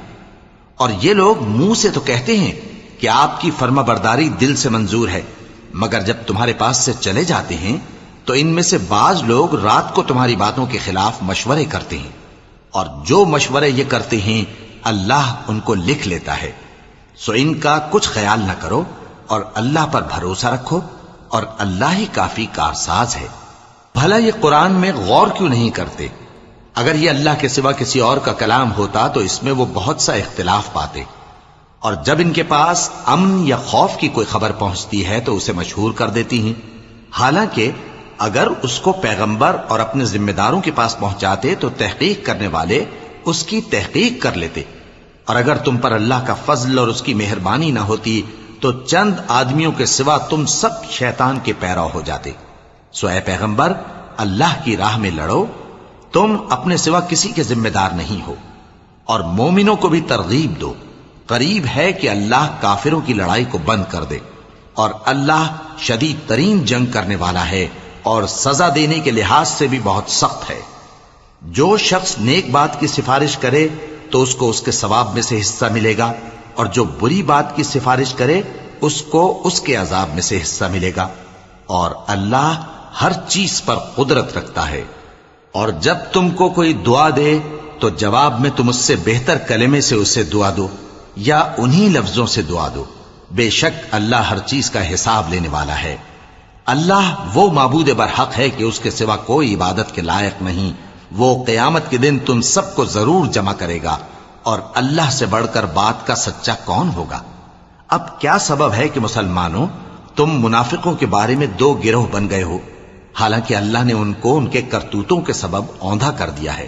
اور یہ لوگ منہ سے تو کہتے ہیں کہ آپ کی فرما برداری دل سے منظور ہے، مگر جب تمہارے پاس سے چلے جاتے ہیں تو ان میں سے بعض لوگ رات کو تمہاری باتوں کے خلاف مشورے کرتے ہیں، اور جو مشورے یہ کرتے ہیں اللہ ان کو لکھ لیتا ہے۔ سو ان کا کچھ خیال نہ کرو اور اللہ پر بھروسہ رکھو، اور اللہ ہی کافی کارساز ہے۔ بھلا یہ قرآن میں غور کیوں نہیں کرتے؟ اگر یہ اللہ کے سوا کسی اور کا کلام ہوتا تو اس میں وہ بہت سا اختلاف پاتے، اور جب ان کے پاس امن یا خوف کی کوئی خبر پہنچتی ہے تو اسے مشہور کر دیتی ہیں، حالانکہ اگر اس کو پیغمبر اور اپنے ذمہ داروں کے پاس پہنچاتے تو تحقیق کرنے والے اس کی تحقیق کر لیتے، اور اگر تم پر اللہ کا فضل اور اس کی مہربانی نہ ہوتی تو چند آدمیوں کے سوا تم سب شیطان کے پیرو ہو جاتے۔ سو اے پیغمبر، اللہ کی راہ میں لڑو، تم اپنے سوا کسی کے ذمہ دار نہیں ہو، اور مومنوں کو بھی ترغیب دو، قریب ہے کہ اللہ کافروں کی لڑائی کو بند کر دے، اور اللہ شدید ترین جنگ کرنے والا ہے اور سزا دینے کے لحاظ سے بھی بہت سخت ہے۔ جو شخص نیک بات کی سفارش کرے تو اس کو اس کے ثواب میں سے حصہ ملے گا، اور جو بری بات کی سفارش کرے اس کو اس کے عذاب میں سے حصہ ملے گا، اور اللہ ہر چیز پر قدرت رکھتا ہے۔ اور جب تم کو کوئی دعا دے تو جواب میں تم اس سے بہتر کلمے سے اسے دعا دو یا انہی لفظوں سے دعا دو، بے شک اللہ ہر چیز کا حساب لینے والا ہے۔ اللہ وہ معبود برحق ہے کہ اس کے سوا کوئی عبادت کے لائق نہیں، وہ قیامت کے دن تم سب کو ضرور جمع کرے گا، اور اللہ سے بڑھ کر بات کا سچا کون ہوگا؟ اب کیا سبب ہے کہ مسلمانوں تم منافقوں کے بارے میں دو گروہ بن گئے ہو، حالانکہ اللہ نے ان کو ان کے کرتوتوں کے سبب اوندھا کر دیا ہے؟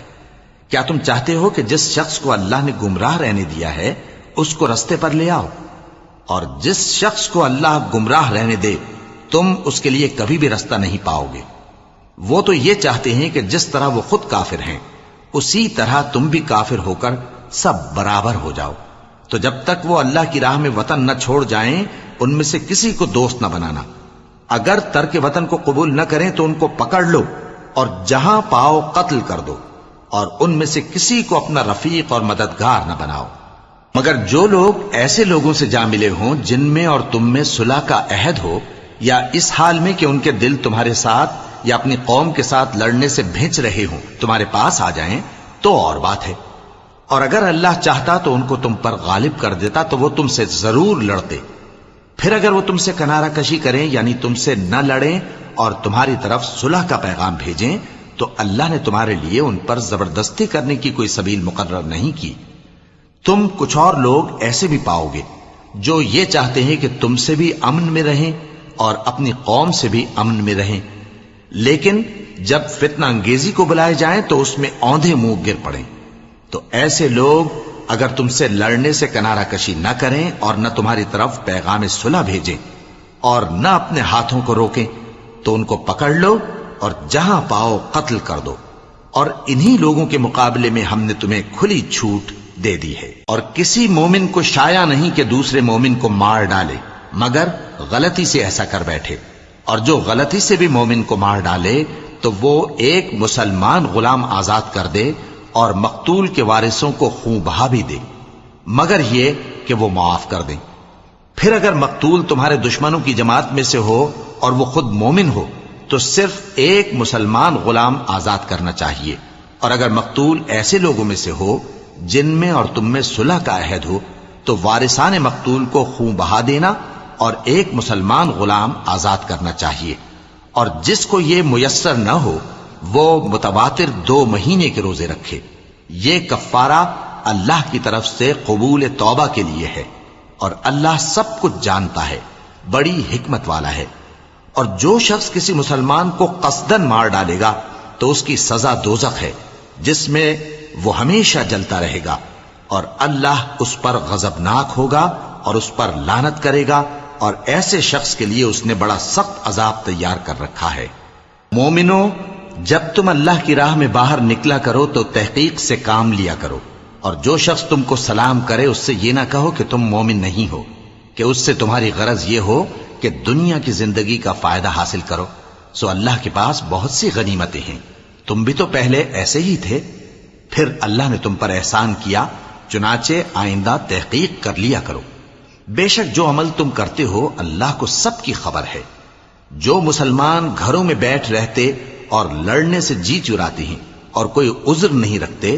کیا تم چاہتے ہو کہ جس شخص کو اللہ نے گمراہ رہنے دیا ہے اس کو رستے پر لے آؤ، اور جس شخص کو اللہ گمراہ رہنے دے تم اس کے لیے کبھی بھی رستہ نہیں پاؤ گے؟ وہ تو یہ چاہتے ہیں کہ جس طرح وہ خود کافر ہیں اسی طرح تم بھی کافر ہو کر سب برابر ہو جاؤ۔ تو جب تک وہ اللہ کی راہ میں وطن نہ چھوڑ جائیں ان میں سے کسی کو دوست نہ بنانا، اگر ترک وطن کو قبول نہ کریں تو ان کو پکڑ لو اور جہاں پاؤ قتل کر دو، اور ان میں سے کسی کو اپنا رفیق اور مددگار نہ بناؤ، مگر جو لوگ ایسے لوگوں سے جا ملے ہوں جن میں اور تم میں صلح کا عہد ہو، یا اس حال میں کہ ان کے دل تمہارے ساتھ یا اپنی قوم کے ساتھ لڑنے سے بھنچ رہے ہوں تمہارے پاس آ جائیں تو اور بات ہے، اور اگر اللہ چاہتا تو ان کو تم پر غالب کر دیتا تو وہ تم سے ضرور لڑتے۔ پھر اگر وہ تم سے کنارہ کشی کریں یعنی تم سے نہ لڑیں اور تمہاری طرف صلح کا پیغام بھیجیں تو اللہ نے تمہارے لیے ان پر زبردستی کرنے کی کوئی سبیل مقرر نہیں کی۔ تم کچھ اور لوگ ایسے بھی پاؤ گے جو یہ چاہتے ہیں کہ تم سے بھی امن میں رہیں اور اپنی قوم سے بھی امن میں رہیں، لیکن جب فتنہ انگیزی کو بلائے جائیں تو اس میں اوندھے منہ گر پڑیں۔ تو ایسے لوگ اگر تم سے لڑنے سے کنارہ کشی نہ کریں اور نہ تمہاری طرف پیغام صلح بھیجیں اور نہ اپنے ہاتھوں کو روکیں تو ان کو پکڑ لو اور جہاں پاؤ قتل کر دو، اور انہی لوگوں کے مقابلے میں ہم نے تمہیں کھلی چھوٹ دے دی ہے۔ اور کسی مومن کو شایع نہیں کہ دوسرے مومن کو مار ڈالے مگر غلطی سے ایسا کر بیٹھے، اور جو غلطی سے بھی مومن کو مار ڈالے تو وہ ایک مسلمان غلام آزاد کر دے اور مقتول کے وارثوں کو خون بہا بھی دے، مگر یہ کہ وہ معاف کر دیں۔ پھر اگر مقتول تمہارے دشمنوں کی جماعت میں سے ہو اور وہ خود مومن ہو تو صرف ایک مسلمان غلام آزاد کرنا چاہیے، اور اگر مقتول ایسے لوگوں میں سے ہو جن میں اور تم میں صلح کا عہد ہو تو وارثان مقتول کو خون بہا دینا اور ایک مسلمان غلام آزاد کرنا چاہیے، اور جس کو یہ میسر نہ ہو وہ متواتر 2 مہینے کے روزے رکھے۔ یہ کفارہ اللہ کی طرف سے قبول توبہ کے لیے ہے، اور اللہ سب کچھ جانتا ہے، بڑی حکمت والا ہے۔ اور جو شخص کسی مسلمان کو قصدن مار ڈالے گا تو اس کی سزا دوزخ ہے جس میں وہ ہمیشہ جلتا رہے گا، اور اللہ اس پر غضبناک ہوگا اور اس پر لعنت کرے گا، اور ایسے شخص کے لیے اس نے بڑا سخت عذاب تیار کر رکھا ہے۔ مومنو، جب تم اللہ کی راہ میں باہر نکلا کرو تو تحقیق سے کام لیا کرو، اور جو شخص تم کو سلام کرے اس سے یہ نہ کہو کہ تم مومن نہیں ہو، کہ اس سے تمہاری غرض یہ ہو کہ دنیا کی زندگی کا فائدہ حاصل کرو۔ سو اللہ کے پاس بہت سی غنیمتیں ہیں، تم بھی تو پہلے ایسے ہی تھے، پھر اللہ نے تم پر احسان کیا، چنانچہ آئندہ تحقیق کر لیا کرو۔ بے شک جو عمل تم کرتے ہو اللہ کو سب کی خبر ہے۔ جو مسلمان گھروں میں بیٹھ رہتے اور لڑنے سے جی چراتے ہیں اور کوئی عذر نہیں رکھتے،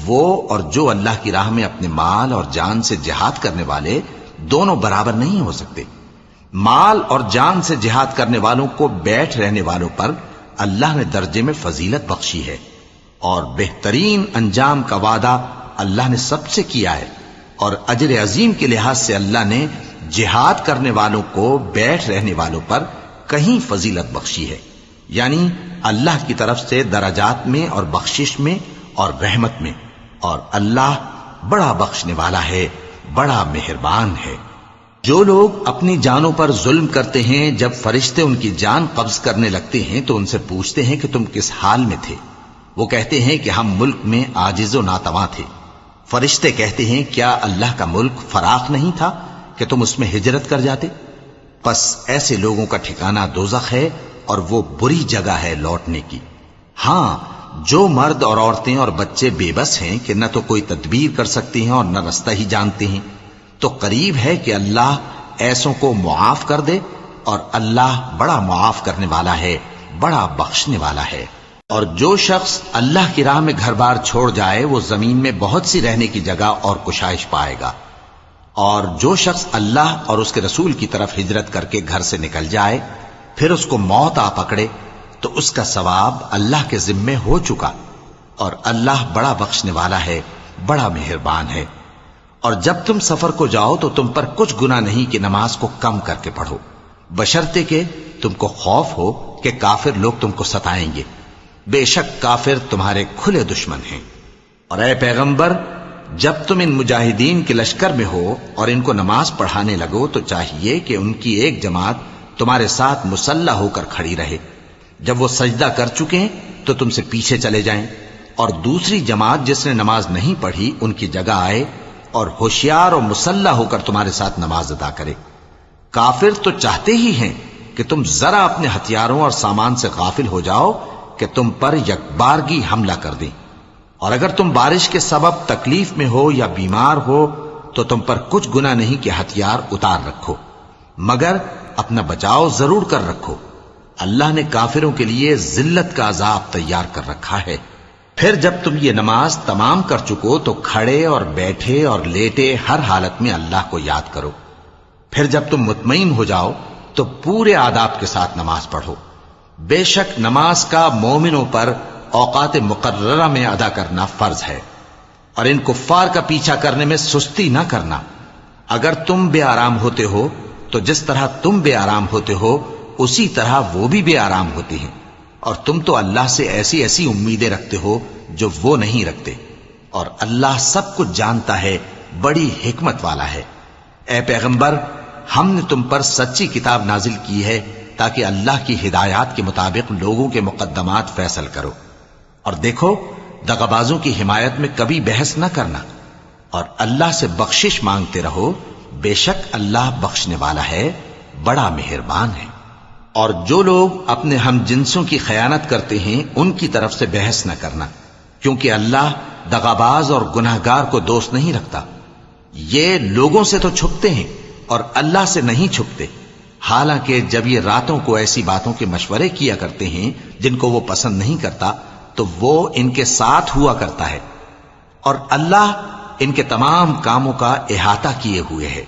وہ اور جو اللہ کی راہ میں اپنے مال اور جان سے جہاد کرنے والے دونوں برابر نہیں ہو سکتے۔ مال اور جان سے جہاد کرنے والوں کو بیٹھ رہنے والوں پر اللہ نے درجے میں فضیلت بخشی ہے، اور بہترین انجام کا وعدہ اللہ نے سب سے کیا ہے، اور اجر عظیم کے لحاظ سے اللہ نے جہاد کرنے والوں کو بیٹھ رہنے والوں پر کہیں فضیلت بخشی ہے، یعنی اللہ کی طرف سے درجات میں اور بخشش میں اور رحمت میں، اور اللہ بڑا بخشنے والا ہے، بڑا مہربان ہے۔ جو لوگ اپنی جانوں پر ظلم کرتے ہیں، جب فرشتے ان کی جان قبض کرنے لگتے ہیں تو ان سے پوچھتے ہیں کہ تم کس حال میں تھے؟ وہ کہتے ہیں کہ ہم ملک میں عاجز و ناتواں تھے۔ فرشتے کہتے ہیں کیا اللہ کا ملک فراخ نہیں تھا کہ تم اس میں ہجرت کر جاتے؟ پس ایسے لوگوں کا ٹھکانہ دوزخ ہے، اور وہ بری جگہ ہے لوٹنے کی۔ ہاں، جو مرد اور عورتیں اور بچے بے بس ہیں کہ نہ تو کوئی تدبیر کر سکتے ہیں اور نہ رستہ ہی جانتے ہیں، تو قریب ہے کہ اللہ ایسوں کو معاف کر دے، اور اللہ بڑا معاف کرنے والا ہے، بڑا بخشنے والا ہے۔ اور جو شخص اللہ کی راہ میں گھر بار چھوڑ جائے وہ زمین میں بہت سی رہنے کی جگہ اور کشائش پائے گا، اور جو شخص اللہ اور اس کے رسول کی طرف ہجرت کر کے گھر سے نکل جائے پھر اس کو موت آ پکڑے تو اس کا ثواب اللہ کے ذمے ہو چکا، اور اللہ بڑا بخشنے والا ہے، بڑا مہربان ہے۔ اور جب تم سفر کو جاؤ تو تم پر کچھ گناہ نہیں کہ نماز کو کم کر کے پڑھو، بشرطے کہ تم کو خوف ہو کہ کافر لوگ تم کو ستائیں گے، بے شک کافر تمہارے کھلے دشمن ہیں۔ اور اے پیغمبر، جب تم ان مجاہدین کے لشکر میں ہو اور ان کو نماز پڑھانے لگو تو چاہیے کہ ان کی ایک جماعت تمہارے ساتھ مسلح ہو کر کھڑی رہے، جب وہ سجدہ کر چکے ہیں تو تم سے پیچھے چلے جائیں، اور دوسری جماعت جس نے نماز نہیں پڑھی ان کی جگہ آئے اور ہوشیار اور مسلح ہو کر تمہارے ساتھ نماز ادا کرے۔ کافر تو چاہتے ہی ہیں کہ تم ذرا اپنے ہتھیاروں اور سامان سے غافل ہو جاؤ کہ تم پر یکبارگی حملہ کر دیں، اور اگر تم بارش کے سبب تکلیف میں ہو یا بیمار ہو تو تم پر کچھ گناہ نہیں کہ ہتھیار اتار رکھو، مگر اپنا بچاؤ ضرور کر رکھو، اللہ نے کافروں کے لیے ذلت کا عذاب تیار کر رکھا ہے۔ پھر جب تم یہ نماز تمام کر چکو تو کھڑے اور بیٹھے اور لیٹے ہر حالت میں اللہ کو یاد کرو۔ پھر جب تم مطمئن ہو جاؤ تو پورے آداب کے ساتھ نماز پڑھو۔ بے شک نماز کا مومنوں پر اوقات مقررہ میں ادا کرنا فرض ہے، اور ان کفار کا پیچھا کرنے میں سستی نہ کرنا۔ اگر تم بے آرام ہوتے ہو تو جس طرح تم بے آرام ہوتے ہو اسی طرح وہ بھی بے آرام ہوتے ہیں، اور تم تو اللہ سے ایسی ایسی امیدیں رکھتے ہو جو وہ نہیں رکھتے، اور اللہ سب کچھ جانتا ہے، بڑی حکمت والا ہے۔ اے پیغمبر، ہم نے تم پر سچی کتاب نازل کی ہے تاکہ اللہ کی ہدایات کے مطابق لوگوں کے مقدمات فیصل کرو، اور دیکھو دغابازوں کی حمایت میں کبھی بحث نہ کرنا، اور اللہ سے بخشش مانگتے رہو، بے شک اللہ بخشنے والا ہے، بڑا مہربان ہے۔ اور جو لوگ اپنے ہم جنسوں کی خیانت کرتے ہیں ان کی طرف سے بحث نہ کرنا، کیونکہ اللہ دغاباز اور گناہگار کو دوست نہیں رکھتا۔ یہ لوگوں سے تو چھپتے ہیں اور اللہ سے نہیں چھپتے، حالانکہ جب یہ راتوں کو ایسی باتوں کے مشورے کیا کرتے ہیں جن کو وہ پسند نہیں کرتا تو وہ ان کے ساتھ ہوا کرتا ہے، اور اللہ ان کے تمام کاموں کا احاطہ کیے ہوئے ہے۔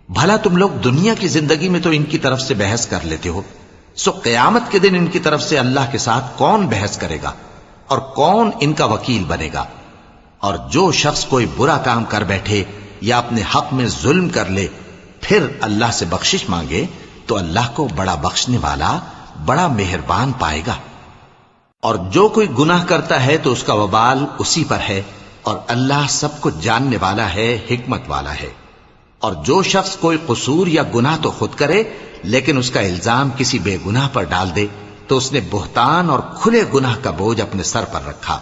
بھلا تم لوگ دنیا کی زندگی میں تو ان کی طرف سے بحث کر لیتے ہو، سو قیامت کے دن ان کی طرف سے اللہ کے ساتھ کون بحث کرے گا اور کون ان کا وکیل بنے گا؟ اور جو شخص کوئی برا کام کر بیٹھے یا اپنے حق میں ظلم کر لے پھر اللہ سے بخشش مانگے تو اللہ کو بڑا بخشنے والا، بڑا مہربان پائے گا۔ اور جو کوئی گناہ کرتا ہے تو اس کا وبال اسی پر ہے، اور اللہ سب کچھ جاننے والا ہے، حکمت والا ہے۔ اور جو شخص کوئی قصور یا گناہ تو خود کرے لیکن اس کا الزام کسی بے گناہ پر ڈال دے تو اس نے بہتان اور کھلے گناہ کا بوجھ اپنے سر پر رکھا۔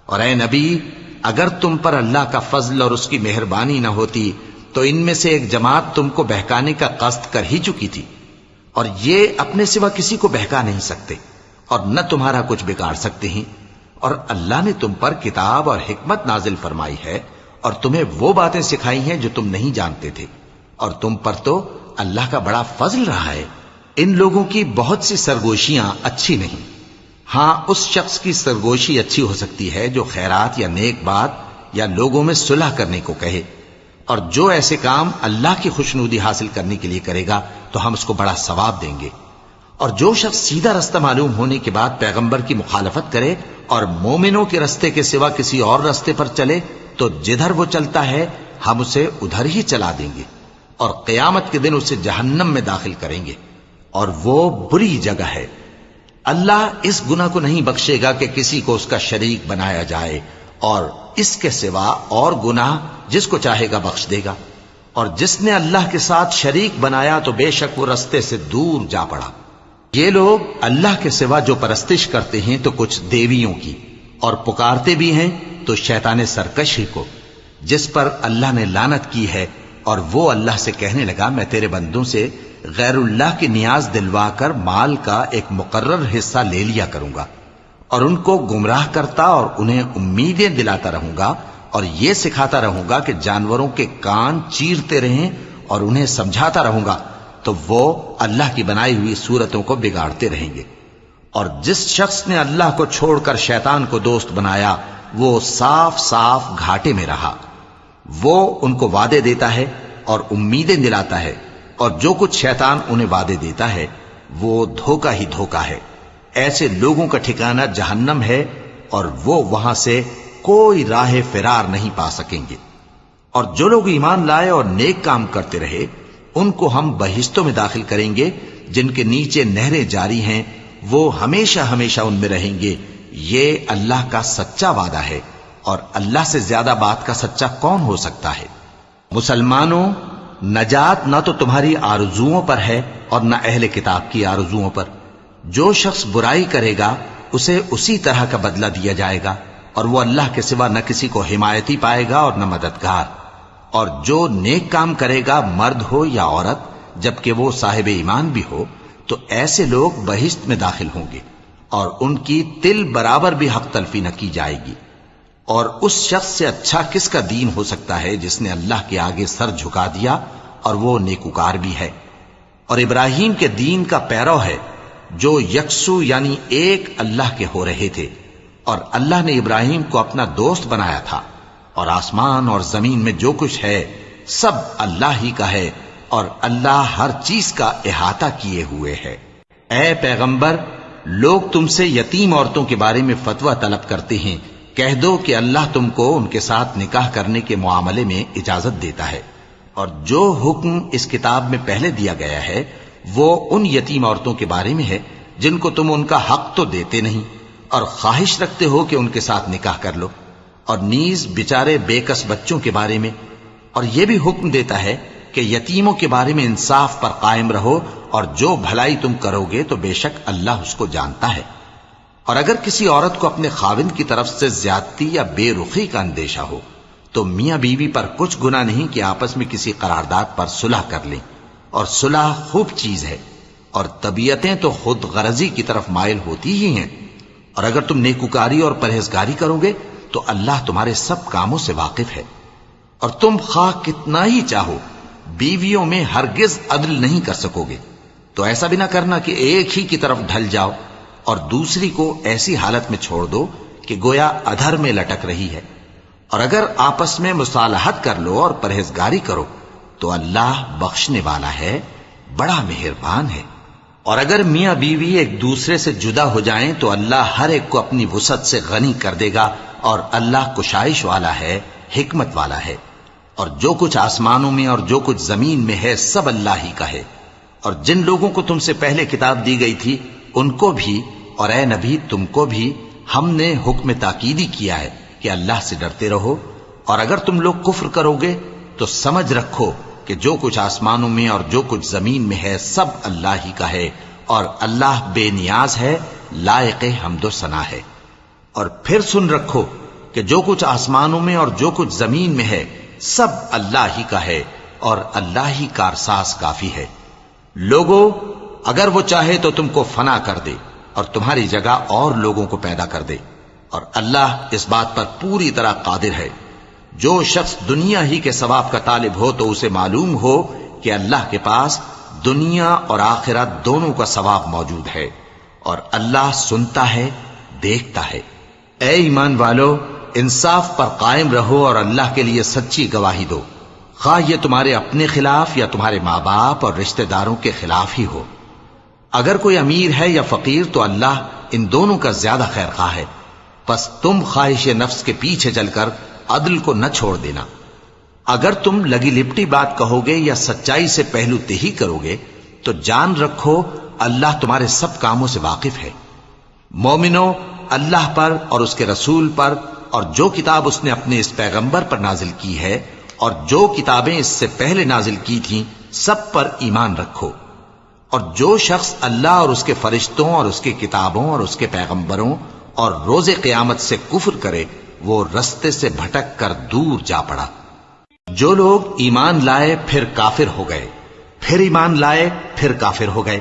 اور اے نبی، اگر تم پر اللہ کا فضل اور اس کی مہربانی نہ ہوتی تو ان میں سے ایک جماعت تم کو بہکانے کا قصد کر ہی چکی تھی، اور یہ اپنے سوا کسی کو بہکا نہیں سکتے اور نہ تمہارا کچھ بگاڑ سکتے ہیں۔ اور اللہ نے تم پر کتاب اور حکمت نازل فرمائی ہے اور تمہیں وہ باتیں سکھائی ہیں جو تم نہیں جانتے تھے، اور تم پر تو اللہ کا بڑا فضل رہا ہے۔ ان لوگوں کی بہت سی سرگوشیاں اچھی نہیں، ہاں اس شخص کی سرگوشی اچھی ہو سکتی ہے جو خیرات یا نیک بات یا لوگوں میں صلح کرنے کو کہے، اور جو ایسے کام اللہ کی خوشنودی حاصل کرنے کے لیے کرے گا تو ہم اس کو بڑا ثواب دیں گے۔ اور جو شخص سیدھا رستہ معلوم ہونے کے بعد پیغمبر کی مخالفت کرے اور مومنوں کے رستے کے سوا کسی اور رستے پر چلے تو جدھر وہ چلتا ہے ہم اسے ادھر ہی چلا دیں گے، اور قیامت کے دن اسے جہنم میں داخل کریں گے، اور وہ بری جگہ ہے۔ اللہ اس گناہ کو نہیں بخشے گا کہ کسی کو اس کا شریک بنایا جائے، اور اس کے سوا اور گناہ جس کو چاہے گا بخش دے گا، اور جس نے اللہ کے ساتھ شریک بنایا تو بے شک وہ رستے سے دور جا پڑا۔ یہ لوگ اللہ کے سوا جو پرستش کرتے ہیں تو کچھ دیویوں کی، اور پکارتے بھی ہیں تو شیطان سرکش ہی کو، جس پر اللہ نے لعنت کی ہے، اور وہ اللہ سے کہنے لگا میں تیرے بندوں سے غیر اللہ کی نیاز دلوا کر مال کا ایک مقرر حصہ لے لیا کروں گا، اور ان کو گمراہ کرتا اور انہیں امیدیں دلاتا رہوں گا، اور یہ سکھاتا رہوں گا کہ جانوروں کے کان چیرتے رہیں، اور انہیں سمجھاتا رہوں گا تو وہ اللہ کی بنائی ہوئی صورتوں کو بگاڑتے رہیں گے۔ اور جس شخص نے اللہ کو چھوڑ کر شیطان کو دوست بنایا وہ صاف صاف گھاٹے میں رہا۔ وہ ان کو وعدے دیتا ہے اور امیدیں دلاتا ہے، اور جو کچھ شیطان انہیں وعدے دیتا ہے وہ دھوکہ ہی دھوکہ ہے۔ ایسے لوگوں کا ٹھکانہ جہنم ہے، اور وہ وہاں سے کوئی راہ فرار نہیں پا سکیں گے۔ اور جو لوگ ایمان لائے اور نیک کام کرتے رہے ان کو ہم بہشتوں میں داخل کریں گے جن کے نیچے نہریں جاری ہیں، وہ ہمیشہ ہمیشہ ان میں رہیں گے۔ یہ اللہ کا سچا وعدہ ہے، اور اللہ سے زیادہ بات کا سچا کون ہو سکتا ہے؟ مسلمانوں، نجات نہ تو تمہاری آرزوؤں پر ہے اور نہ اہل کتاب کی آرزوؤں پر۔ جو شخص برائی کرے گا اسے اسی طرح کا بدلہ دیا جائے گا، اور وہ اللہ کے سوا نہ کسی کو حمایتی پائے گا اور نہ مددگار۔ اور جو نیک کام کرے گا مرد ہو یا عورت جبکہ وہ صاحب ایمان بھی ہو تو ایسے لوگ بہشت میں داخل ہوں گے، اور ان کی تل برابر بھی حق تلفی نہ کی جائے گی۔ اور اس شخص سے اچھا کس کا دین ہو سکتا ہے جس نے اللہ کے آگے سر جھکا دیا اور وہ نیکوکار بھی ہے، اور ابراہیم کے دین کا پیرو ہے جو یکسو یعنی ایک اللہ کے ہو رہے تھے، اور اللہ نے ابراہیم کو اپنا دوست بنایا تھا۔ اور آسمان اور زمین میں جو کچھ ہے سب اللہ ہی کا ہے، اور اللہ ہر چیز کا احاطہ کیے ہوئے ہے۔ اے پیغمبر، لوگ تم سے یتیم عورتوں کے بارے میں فتویٰ طلب کرتے ہیں، کہہ دو کہ اللہ تم کو ان کے ساتھ نکاح کرنے کے معاملے میں اجازت دیتا ہے، اور جو حکم اس کتاب میں پہلے دیا گیا ہے وہ ان یتیم عورتوں کے بارے میں ہے جن کو تم ان کا حق تو دیتے نہیں، اور خواہش رکھتے ہو کہ ان کے ساتھ نکاح کر لو، اور نیز بیچارے بے کس بچوں کے بارے میں، اور یہ بھی حکم دیتا ہے کہ یتیموں کے بارے میں انصاف پر قائم رہو، اور جو بھلائی تم کرو گے تو بے شک اللہ اس کو جانتا ہے۔ اور اگر کسی عورت کو اپنے خاوند کی طرف سے زیادتی یا بے رخی کا اندیشہ ہو تو میاں بیوی پر کچھ گناہ نہیں کہ آپس میں کسی قرارداد پر صلح کر لیں، اور صلح خوب چیز ہے، اور طبیعتیں تو خود غرضی کی طرف مائل ہوتی ہی ہیں۔ اور اگر تم نیکوکاری اور پرہیزگاری کرو گے تو اللہ تمہارے سب کاموں سے واقف ہے۔ اور تم خواہ کتنا ہی چاہو بیویوں میں ہرگز عدل نہیں کر سکو گے، تو ایسا بھی نہ کرنا کہ ایک ہی کی طرف ڈھل جاؤ اور دوسری کو ایسی حالت میں چھوڑ دو کہ گویا ادھر میں لٹک رہی ہے۔ اور اگر آپس میں مصالحت کر لو اور پرہیزگاری کرو تو اللہ بخشنے والا ہے، بڑا مہربان ہے۔ اور اگر میاں بیوی ایک دوسرے سے جدا ہو جائیں تو اللہ ہر ایک کو اپنی وسعت سے غنی کر دے گا، اور اللہ کشائش والا ہے، حکمت والا ہے۔ اور جو کچھ آسمانوں میں اور جو کچھ زمین میں ہے سب اللہ ہی کا ہے۔ اور جن لوگوں کو تم سے پہلے کتاب دی گئی تھی ان کو بھی اور اے نبی تم کو بھی ہم نے حکم تاکیدی کیا ہے کہ اللہ سے ڈرتے رہو، اور اگر تم لوگ کفر کرو گے تو سمجھ رکھو کہ جو کچھ آسمانوں میں اور جو کچھ زمین میں ہے سب اللہ ہی کا ہے، اور اللہ بے نیاز ہے، لائق حمد و ثنا ہے۔ اور پھر سن رکھو کہ جو کچھ آسمانوں میں اور جو کچھ زمین میں ہے سب اللہ ہی کا ہے، اور اللہ ہی کارساز کافی ہے۔ لوگو، اگر وہ چاہے تو تم کو فنا کر دے اور تمہاری جگہ اور لوگوں کو پیدا کر دے، اور اللہ اس بات پر پوری طرح قادر ہے۔ جو شخص دنیا ہی کے ثواب کا طالب ہو تو اسے معلوم ہو کہ اللہ کے پاس دنیا اور آخرت دونوں کا ثواب موجود ہے، اور اللہ سنتا ہے، دیکھتا ہے۔ اے ایمان والو، انصاف پر قائم رہو اور اللہ کے لیے سچی گواہی دو، خواہ یہ تمہارے اپنے خلاف یا تمہارے ماں باپ اور رشتہ داروں کے خلاف ہی ہو۔ اگر کوئی امیر ہے یا فقیر تو اللہ ان دونوں کا زیادہ خیر خواہ ہے۔ پس تم خواہش نفس کے پیچھے چل کر عدل کو نہ چھوڑ دینا. اگر تم لگی لپٹی بات کہو گے یا سچائی سے پہلو تہی کرو گے تو جان رکھو اللہ تمہارے سب کاموں سے واقف ہے. مومنو، اللہ پر اور اس کے رسول پر اور جو کتاب اس نے اپنے اس پیغمبر پر نازل کی ہے اور جو کتابیں اس سے پہلے نازل کی تھیں سب پر ایمان رکھو. اور جو شخص اللہ اور اس کے فرشتوں اور اس کے کتابوں اور اس کے پیغمبروں اور روز قیامت سے کفر کرے وہ رستے سے بھٹک کر دور جا پڑا. جو لوگ ایمان لائے پھر کافر ہو گئے، پھر ایمان لائے پھر کافر ہو گئے،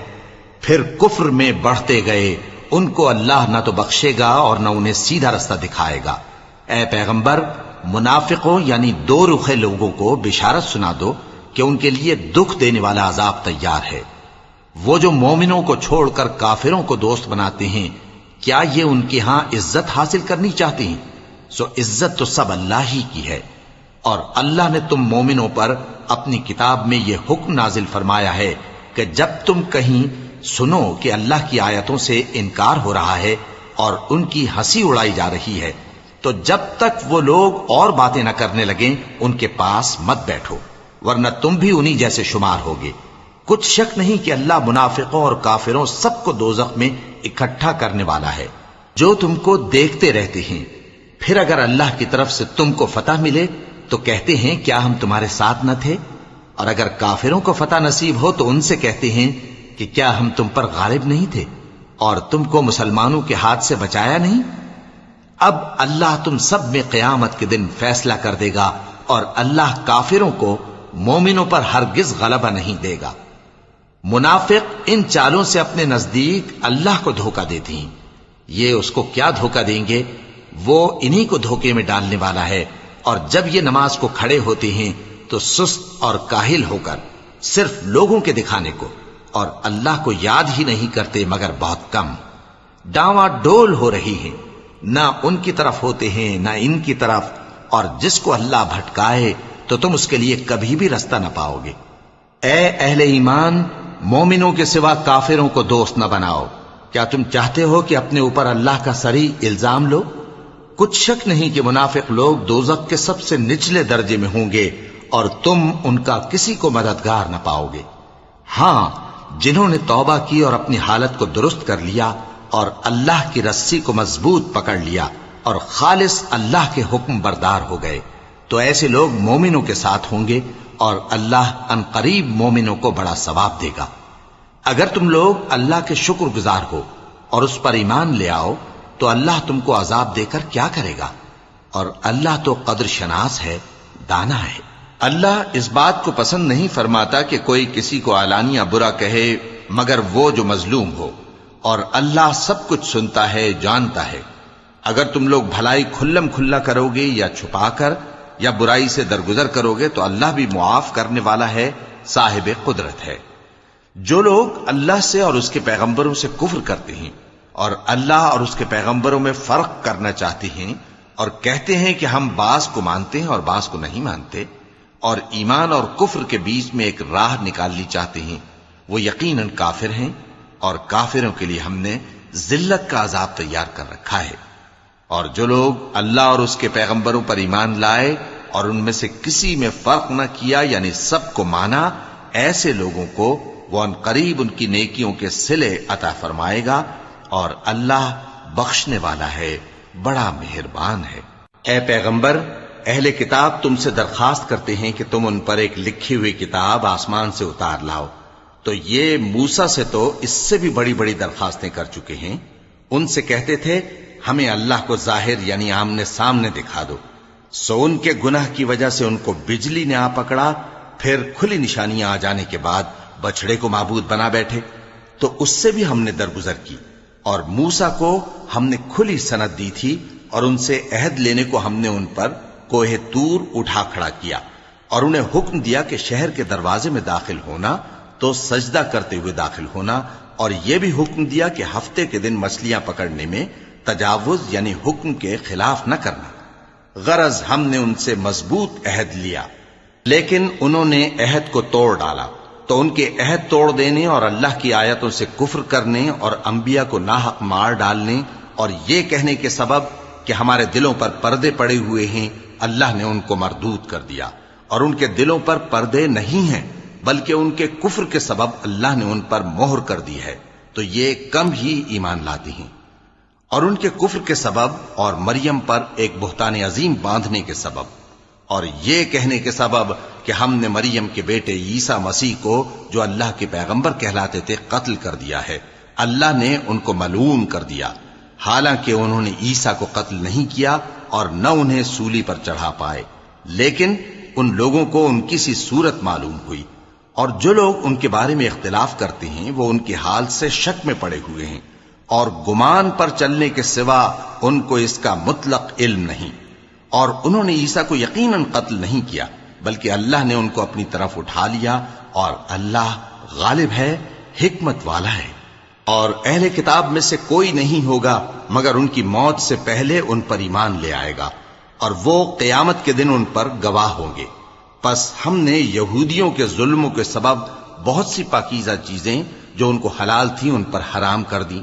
پھر کفر میں بڑھتے گئے، ان کو اللہ نہ تو بخشے گا اور نہ انہیں سیدھا رستہ دکھائے گا. اے پیغمبر، منافقوں یعنی دو رخے لوگوں کو بشارت سنا دو کہ ان کے لیے دکھ دینے والا عذاب تیار ہے. وہ جو مومنوں کو چھوڑ کر کافروں کو دوست بناتے ہیں، کیا یہ ان کے ہاں عزت حاصل کرنی چاہتے ہیں؟ سو عزت تو سب اللہ ہی کی ہے. اور اللہ نے تم مومنوں پر اپنی کتاب میں یہ حکم نازل فرمایا ہے کہ جب تم کہیں سنو کہ اللہ کی آیتوں سے انکار ہو رہا ہے اور ان کی ہنسی اڑائی جا رہی ہے تو جب تک وہ لوگ اور باتیں نہ کرنے لگیں ان کے پاس مت بیٹھو، ورنہ تم بھی انہی جیسے شمار ہوگے. کچھ شک نہیں کہ اللہ منافقوں اور کافروں سب کو دوزخ میں اکٹھا کرنے والا ہے جو تم کو دیکھتے رہتے ہیں. پھر اگر اللہ کی طرف سے تم کو فتح ملے تو کہتے ہیں کیا ہم تمہارے ساتھ نہ تھے، اور اگر کافروں کو فتح نصیب ہو تو ان سے کہتے ہیں کہ کیا ہم تم پر غالب نہیں تھے اور تم کو مسلمانوں کے ہاتھ سے بچایا نہیں. اب اللہ تم سب میں قیامت کے دن فیصلہ کر دے گا اور اللہ کافروں کو مومنوں پر ہرگز غلبہ نہیں دے گا. منافق ان چالوں سے اپنے نزدیک اللہ کو دھوکہ دیتے ہیں. یہ اس کو کیا دھوکہ دیں گے؟ وہ انہی کو دھوکے میں ڈالنے والا ہے. اور جب یہ نماز کو کھڑے ہوتے ہیں تو سست اور کاہل ہو کر صرف لوگوں کے دکھانے کو اور اللہ کو یاد ہی نہیں کرتے مگر بہت کم. ڈاواں ڈول ہو رہی ہیں، نہ ان کی طرف ہوتے ہیں نہ ان کی طرف، اور جس کو اللہ بھٹکائے تو تم اس کے لیے کبھی بھی رستہ نہ پاؤ گے. اے اہل ایمان، مومنوں کے سوا کافروں کو دوست نہ بناؤ. کیا تم چاہتے ہو کہ اپنے اوپر اللہ کا صریح الزام لو؟ کچھ شک نہیں کہ منافق لوگ دوزخ کے سب سے نچلے درجے میں ہوں گے اور تم ان کا کسی کو مددگار نہ پاؤ گے. ہاں، جنہوں نے توبہ کی اور اپنی حالت کو درست کر لیا اور اللہ کی رسی کو مضبوط پکڑ لیا اور خالص اللہ کے حکم بردار ہو گئے تو ایسے لوگ مومنوں کے ساتھ ہوں گے اور اللہ ان قریب مومنوں کو بڑا ثواب دے گا. اگر تم لوگ اللہ کے شکر گزار ہو اور اس پر ایمان لے آؤ تو اللہ تم کو عذاب دے کر کیا کرے گا؟ اور اللہ تو قدر شناس ہے، دانا ہے. اللہ اس بات کو پسند نہیں فرماتا کہ کوئی کسی کو علانیہ برا کہے مگر وہ جو مظلوم ہو، اور اللہ سب کچھ سنتا ہے، جانتا ہے. اگر تم لوگ بھلائی کھلم کھلا کرو گے یا چھپا کر یا برائی سے درگزر کرو گے تو اللہ بھی معاف کرنے والا ہے، صاحب قدرت ہے. جو لوگ اللہ سے اور اس کے پیغمبروں سے کفر کرتے ہیں اور اللہ اور اس کے پیغمبروں میں فرق کرنا چاہتے ہیں اور کہتے ہیں کہ ہم بعض کو مانتے ہیں اور بعض کو نہیں مانتے، اور ایمان اور کفر کے بیچ میں ایک راہ نکالنی چاہتے ہیں، وہ یقیناً کافر ہیں اور کافروں کے لیے ہم نے ذلت کا عذاب تیار کر رکھا ہے. اور جو لوگ اللہ اور اس کے پیغمبروں پر ایمان لائے اور ان میں سے کسی میں فرق نہ کیا یعنی سب کو مانا، ایسے لوگوں کو وہ ان قریب ان کی نیکیوں کے صلے عطا فرمائے گا اور اللہ بخشنے والا ہے، بڑا مہربان ہے. اے پیغمبر، اہل کتاب تم سے درخواست کرتے ہیں کہ تم ان پر ایک لکھی ہوئی کتاب آسمان سے اتار لاؤ. تو یہ موسیٰ سے تو اس سے بھی بڑی بڑی درخواستیں کر چکے ہیں. ان سے کہتے تھے ہمیں اللہ کو ظاہر یعنی آمنے سامنے دکھا دو. سو ان کے گناہ کی وجہ سے ان کو بجلی نے آ پکڑا، پھر کھلی نشانیاں آ جانے کے بعد بچڑے کو معبود بنا بیٹھے. تو اس سے بھی ہم نے درگزر کی، اور موسیٰ کو ہم نے کھلی سند دی تھی اور ان سے عہد لینے کو ہم نے ان پر کوہ طور اٹھا کھڑا کیا اور انہیں حکم دیا کہ شہر کے دروازے میں داخل ہونا تو سجدہ کرتے ہوئے داخل ہونا، اور یہ بھی حکم دیا کہ ہفتے کے دن مچھلیاں پکڑنے میں تجاوز یعنی حکم کے خلاف نہ کرنا. غرض ہم نے ان سے مضبوط عہد لیا، لیکن انہوں نے عہد کو توڑ ڈالا. تو ان کے عہد توڑ دینے اور اللہ کی آیتوں سے کفر کرنے اور انبیاء کو ناحق مار ڈالنے اور یہ کہنے کے سبب کہ ہمارے دلوں پر پردے پڑے ہوئے ہیں، اللہ نے ان کو مردود کر دیا، اور ان کے دلوں پر پردے نہیں ہیں بلکہ ان کے کفر کے سبب اللہ نے ان پر مہر کر دی ہے، تو یہ کم ہی ایمان لاتے ہیں۔ اور ان کے کفر کے سبب اور مریم پر ایک بہتان عظیم باندھنے کے سبب اور یہ کہنے کے سبب کہ ہم نے مریم کے بیٹے عیسیٰ مسیح کو جو اللہ کے پیغمبر کہلاتے تھے قتل کر دیا ہے، اللہ نے ان کو ملعون کر دیا، حالانکہ انہوں نے عیسیٰ کو قتل نہیں کیا اور نہ انہیں سولی پر چڑھا پائے، لیکن ان لوگوں کو ان کی سی صورت معلوم ہوئی، اور جو لوگ ان کے بارے میں اختلاف کرتے ہیں وہ ان کے حال سے شک میں پڑے ہوئے ہیں، اور گمان پر چلنے کے سوا ان کو اس کا مطلق علم نہیں، اور انہوں نے عیسیٰ کو یقیناً قتل نہیں کیا بلکہ اللہ نے ان کو اپنی طرف اٹھا لیا، اور اللہ غالب ہے، حکمت والا ہے۔ اور اہل کتاب میں سے کوئی نہیں ہوگا مگر ان کی موت سے پہلے ان پر ایمان لے آئے گا، اور وہ قیامت کے دن ان پر گواہ ہوں گے۔ پس ہم نے یہودیوں کے ظلموں کے سبب بہت سی پاکیزہ چیزیں جو ان کو حلال تھیں ان پر حرام کر دیں،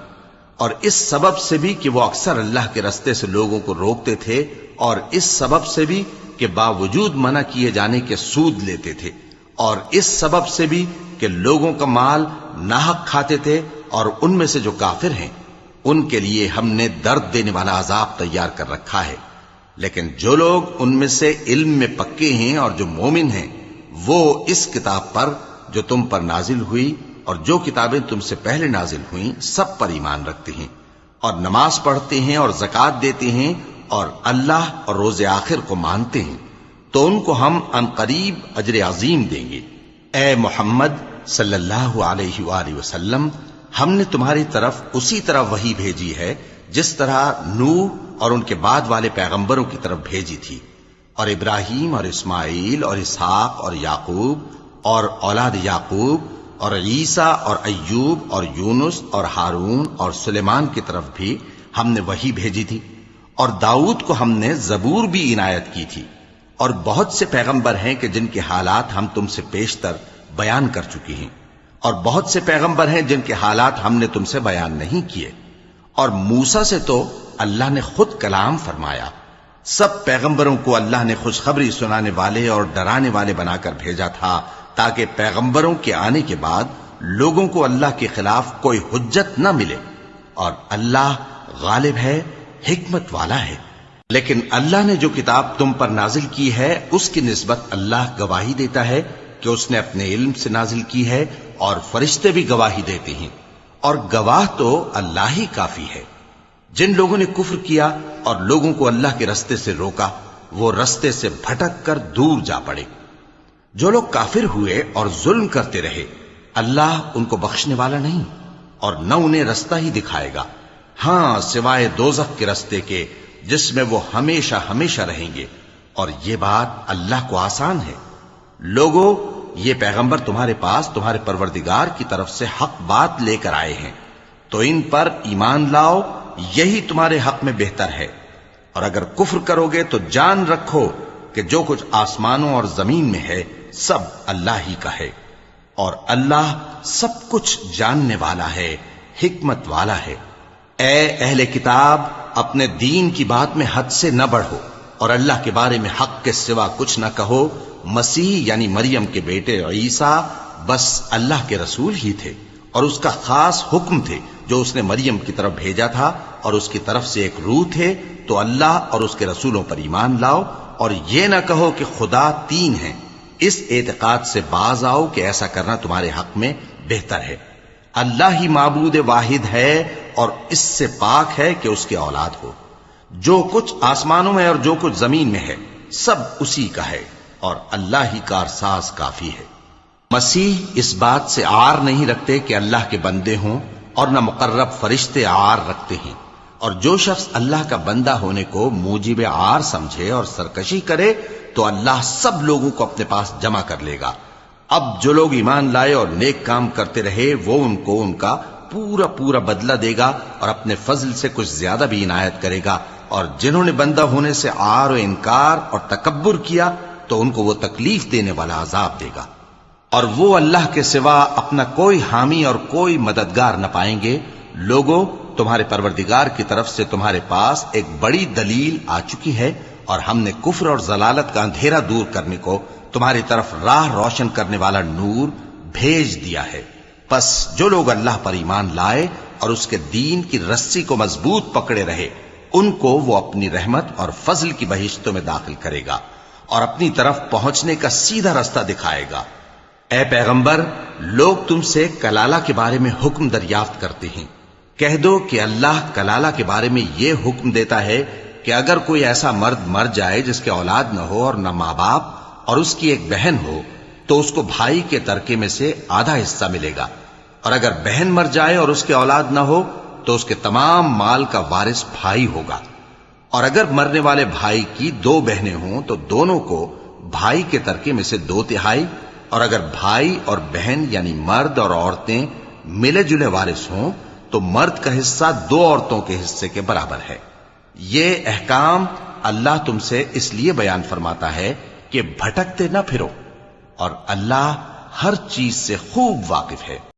اور اس سبب سے بھی کہ وہ اکثر اللہ کے رستے سے لوگوں کو روکتے تھے، اور اس سبب سے بھی کہ باوجود منع کیے جانے کے سود لیتے تھے، اور اس سبب سے بھی کہ لوگوں کا مال ناحق کھاتے تھے، اور ان میں سے جو کافر ہیں ان کے لیے ہم نے درد دینے والا عذاب تیار کر رکھا ہے۔ لیکن جو لوگ ان میں سے علم میں پکے ہیں اور جو مومن ہیں وہ اس کتاب پر جو تم پر نازل ہوئی اور جو کتابیں تم سے پہلے نازل ہوئیں سب پر ایمان رکھتے ہیں، اور نماز پڑھتے ہیں اور زکوٰۃ دیتے ہیں، اور اللہ اور روز آخر کو مانتے ہیں، تو ان کو ہم عنقریب اجر عظیم دیں گے۔ اے محمد صلی اللہ علیہ وآلہ وسلم، ہم نے تمہاری طرف اسی طرح وحی بھیجی ہے جس طرح نوح اور ان کے بعد والے پیغمبروں کی طرف بھیجی تھی، اور ابراہیم اور اسماعیل اور اسحاق اور یعقوب اور اولاد یعقوب اور عیسیٰ اور ایوب اور یونس اور ہارون اور سلیمان کی طرف بھی ہم نے وحی بھیجی تھی، اور داؤد کو ہم نے زبور بھی عنایت کی تھی، اور بہت سے پیغمبر ہیں کہ جن کے حالات ہم تم سے پیشتر بیان کر چکے ہیں، اور بہت سے پیغمبر ہیں جن کے حالات ہم نے تم سے بیان نہیں کیے، اور موسیٰ سے تو اللہ نے خود کلام فرمایا۔ سب پیغمبروں کو اللہ نے خوشخبری سنانے والے اور ڈرانے والے بنا کر بھیجا تھا تاکہ پیغمبروں کے آنے کے بعد لوگوں کو اللہ کے خلاف کوئی حجت نہ ملے، اور اللہ غالب ہے، حکمت والا ہے۔ لیکن اللہ نے جو کتاب تم پر نازل کی ہے اس کی نسبت اللہ گواہی دیتا ہے کہ اس نے اپنے علم سے نازل کی ہے، اور فرشتے بھی گواہی دیتے ہیں، اور گواہ تو اللہ ہی کافی ہے۔ جن لوگوں نے کفر کیا اور لوگوں کو اللہ کے رستے سے روکا وہ رستے سے بھٹک کر دور جا پڑے۔ جو لوگ کافر ہوئے اور ظلم کرتے رہے اللہ ان کو بخشنے والا نہیں، اور نہ انہیں رستہ ہی دکھائے گا، ہاں سوائے دوزخ کے رستے کے جس میں وہ ہمیشہ ہمیشہ رہیں گے، اور یہ بات اللہ کو آسان ہے۔ لوگو، یہ پیغمبر تمہارے پاس تمہارے پروردگار کی طرف سے حق بات لے کر آئے ہیں، تو ان پر ایمان لاؤ، یہی تمہارے حق میں بہتر ہے، اور اگر کفر کرو گے تو جان رکھو کہ جو کچھ آسمانوں اور زمین میں ہے سب اللہ ہی کا ہے، اور اللہ سب کچھ جاننے والا ہے، حکمت والا ہے۔ اے اہل کتاب، اپنے دین کی بات میں حد سے نہ بڑھو، اور اللہ کے بارے میں حق کے سوا کچھ نہ کہو۔ مسیح یعنی مریم کے بیٹے عیسیٰ بس اللہ کے رسول ہی تھے، اور اس کا خاص حکم تھے جو اس نے مریم کی طرف بھیجا تھا، اور اس کی طرف سے ایک روح تھے، تو اللہ اور اس کے رسولوں پر ایمان لاؤ، اور یہ نہ کہو کہ خدا تین ہیں، اس اعتقاد سے باز آؤ کہ ایسا کرنا تمہارے حق میں بہتر ہے۔ اللہ ہی معبود واحد ہے اور اس سے پاک ہے کہ اس کی اولاد ہو۔ جو کچھ آسمانوں میں اور جو کچھ زمین میں ہے سب اسی کا ہے، اور اللہ ہی کارساز کافی ہے۔ مسیح اس بات سے عار نہیں رکھتے کہ اللہ کے بندے ہوں، اور نہ مقرب فرشتے عار رکھتے ہیں، اور جو شخص اللہ کا بندہ ہونے کو موجب عار سمجھے اور سرکشی کرے تو اللہ سب لوگوں کو اپنے پاس جمع کر لے گا۔ اب جو لوگ ایمان لائے اور نیک کام کرتے رہے وہ ان کو ان کا پورا پورا بدلہ دے گا، اور اپنے فضل سے کچھ زیادہ بھی عنایت کرے گا، اور جنہوں نے بندہ ہونے سے عار و انکار اور تکبر کیا تو ان کو وہ تکلیف دینے والا عذاب دے گا، اور وہ اللہ کے سوا اپنا کوئی حامی اور کوئی مددگار نہ پائیں گے۔ لوگوں، تمہارے پروردگار کی طرف سے تمہارے پاس ایک بڑی دلیل آ چکی ہے، اور ہم نے کفر اور ضلالت کا اندھیرا دور کرنے کو تمہاری طرف راہ روشن کرنے والا نور بھیج دیا ہے۔ پس جو لوگ اللہ پر ایمان لائے اور اس کے دین کی رسی کو مضبوط پکڑے رہے، ان کو وہ اپنی رحمت اور فضل کی بہشتوں میں داخل کرے گا اور اپنی طرف پہنچنے کا سیدھا راستہ دکھائے گا۔ اے پیغمبر، لوگ تم سے کلالہ کے بارے میں حکم دریافت کرتے ہیں، کہہ دو کہ اللہ کلالہ کے بارے میں یہ حکم دیتا ہے کہ اگر کوئی ایسا مرد مر جائے جس کے اولاد نہ ہو اور نہ ماں باپ اور اس کی ایک بہن ہو، تو اس کو بھائی کے ترکے میں سے آدھا حصہ ملے گا، اور اگر بہن مر جائے اور اس کے اولاد نہ ہو تو اس کے تمام مال کا وارث بھائی ہوگا، اور اگر مرنے والے بھائی کی 2 بہنیں ہوں تو دونوں کو بھائی کے ترکے میں سے 2/3، اور اگر بھائی اور بہن یعنی مرد اور عورتیں ملے جلے وارث ہوں تو مرد کا حصہ 2 عورتوں کے حصے کے برابر ہے۔ یہ احکام اللہ تم سے اس لیے بیان فرماتا ہے کہ بھٹکتے نہ پھرو، اور اللہ ہر چیز سے خوب واقف ہے۔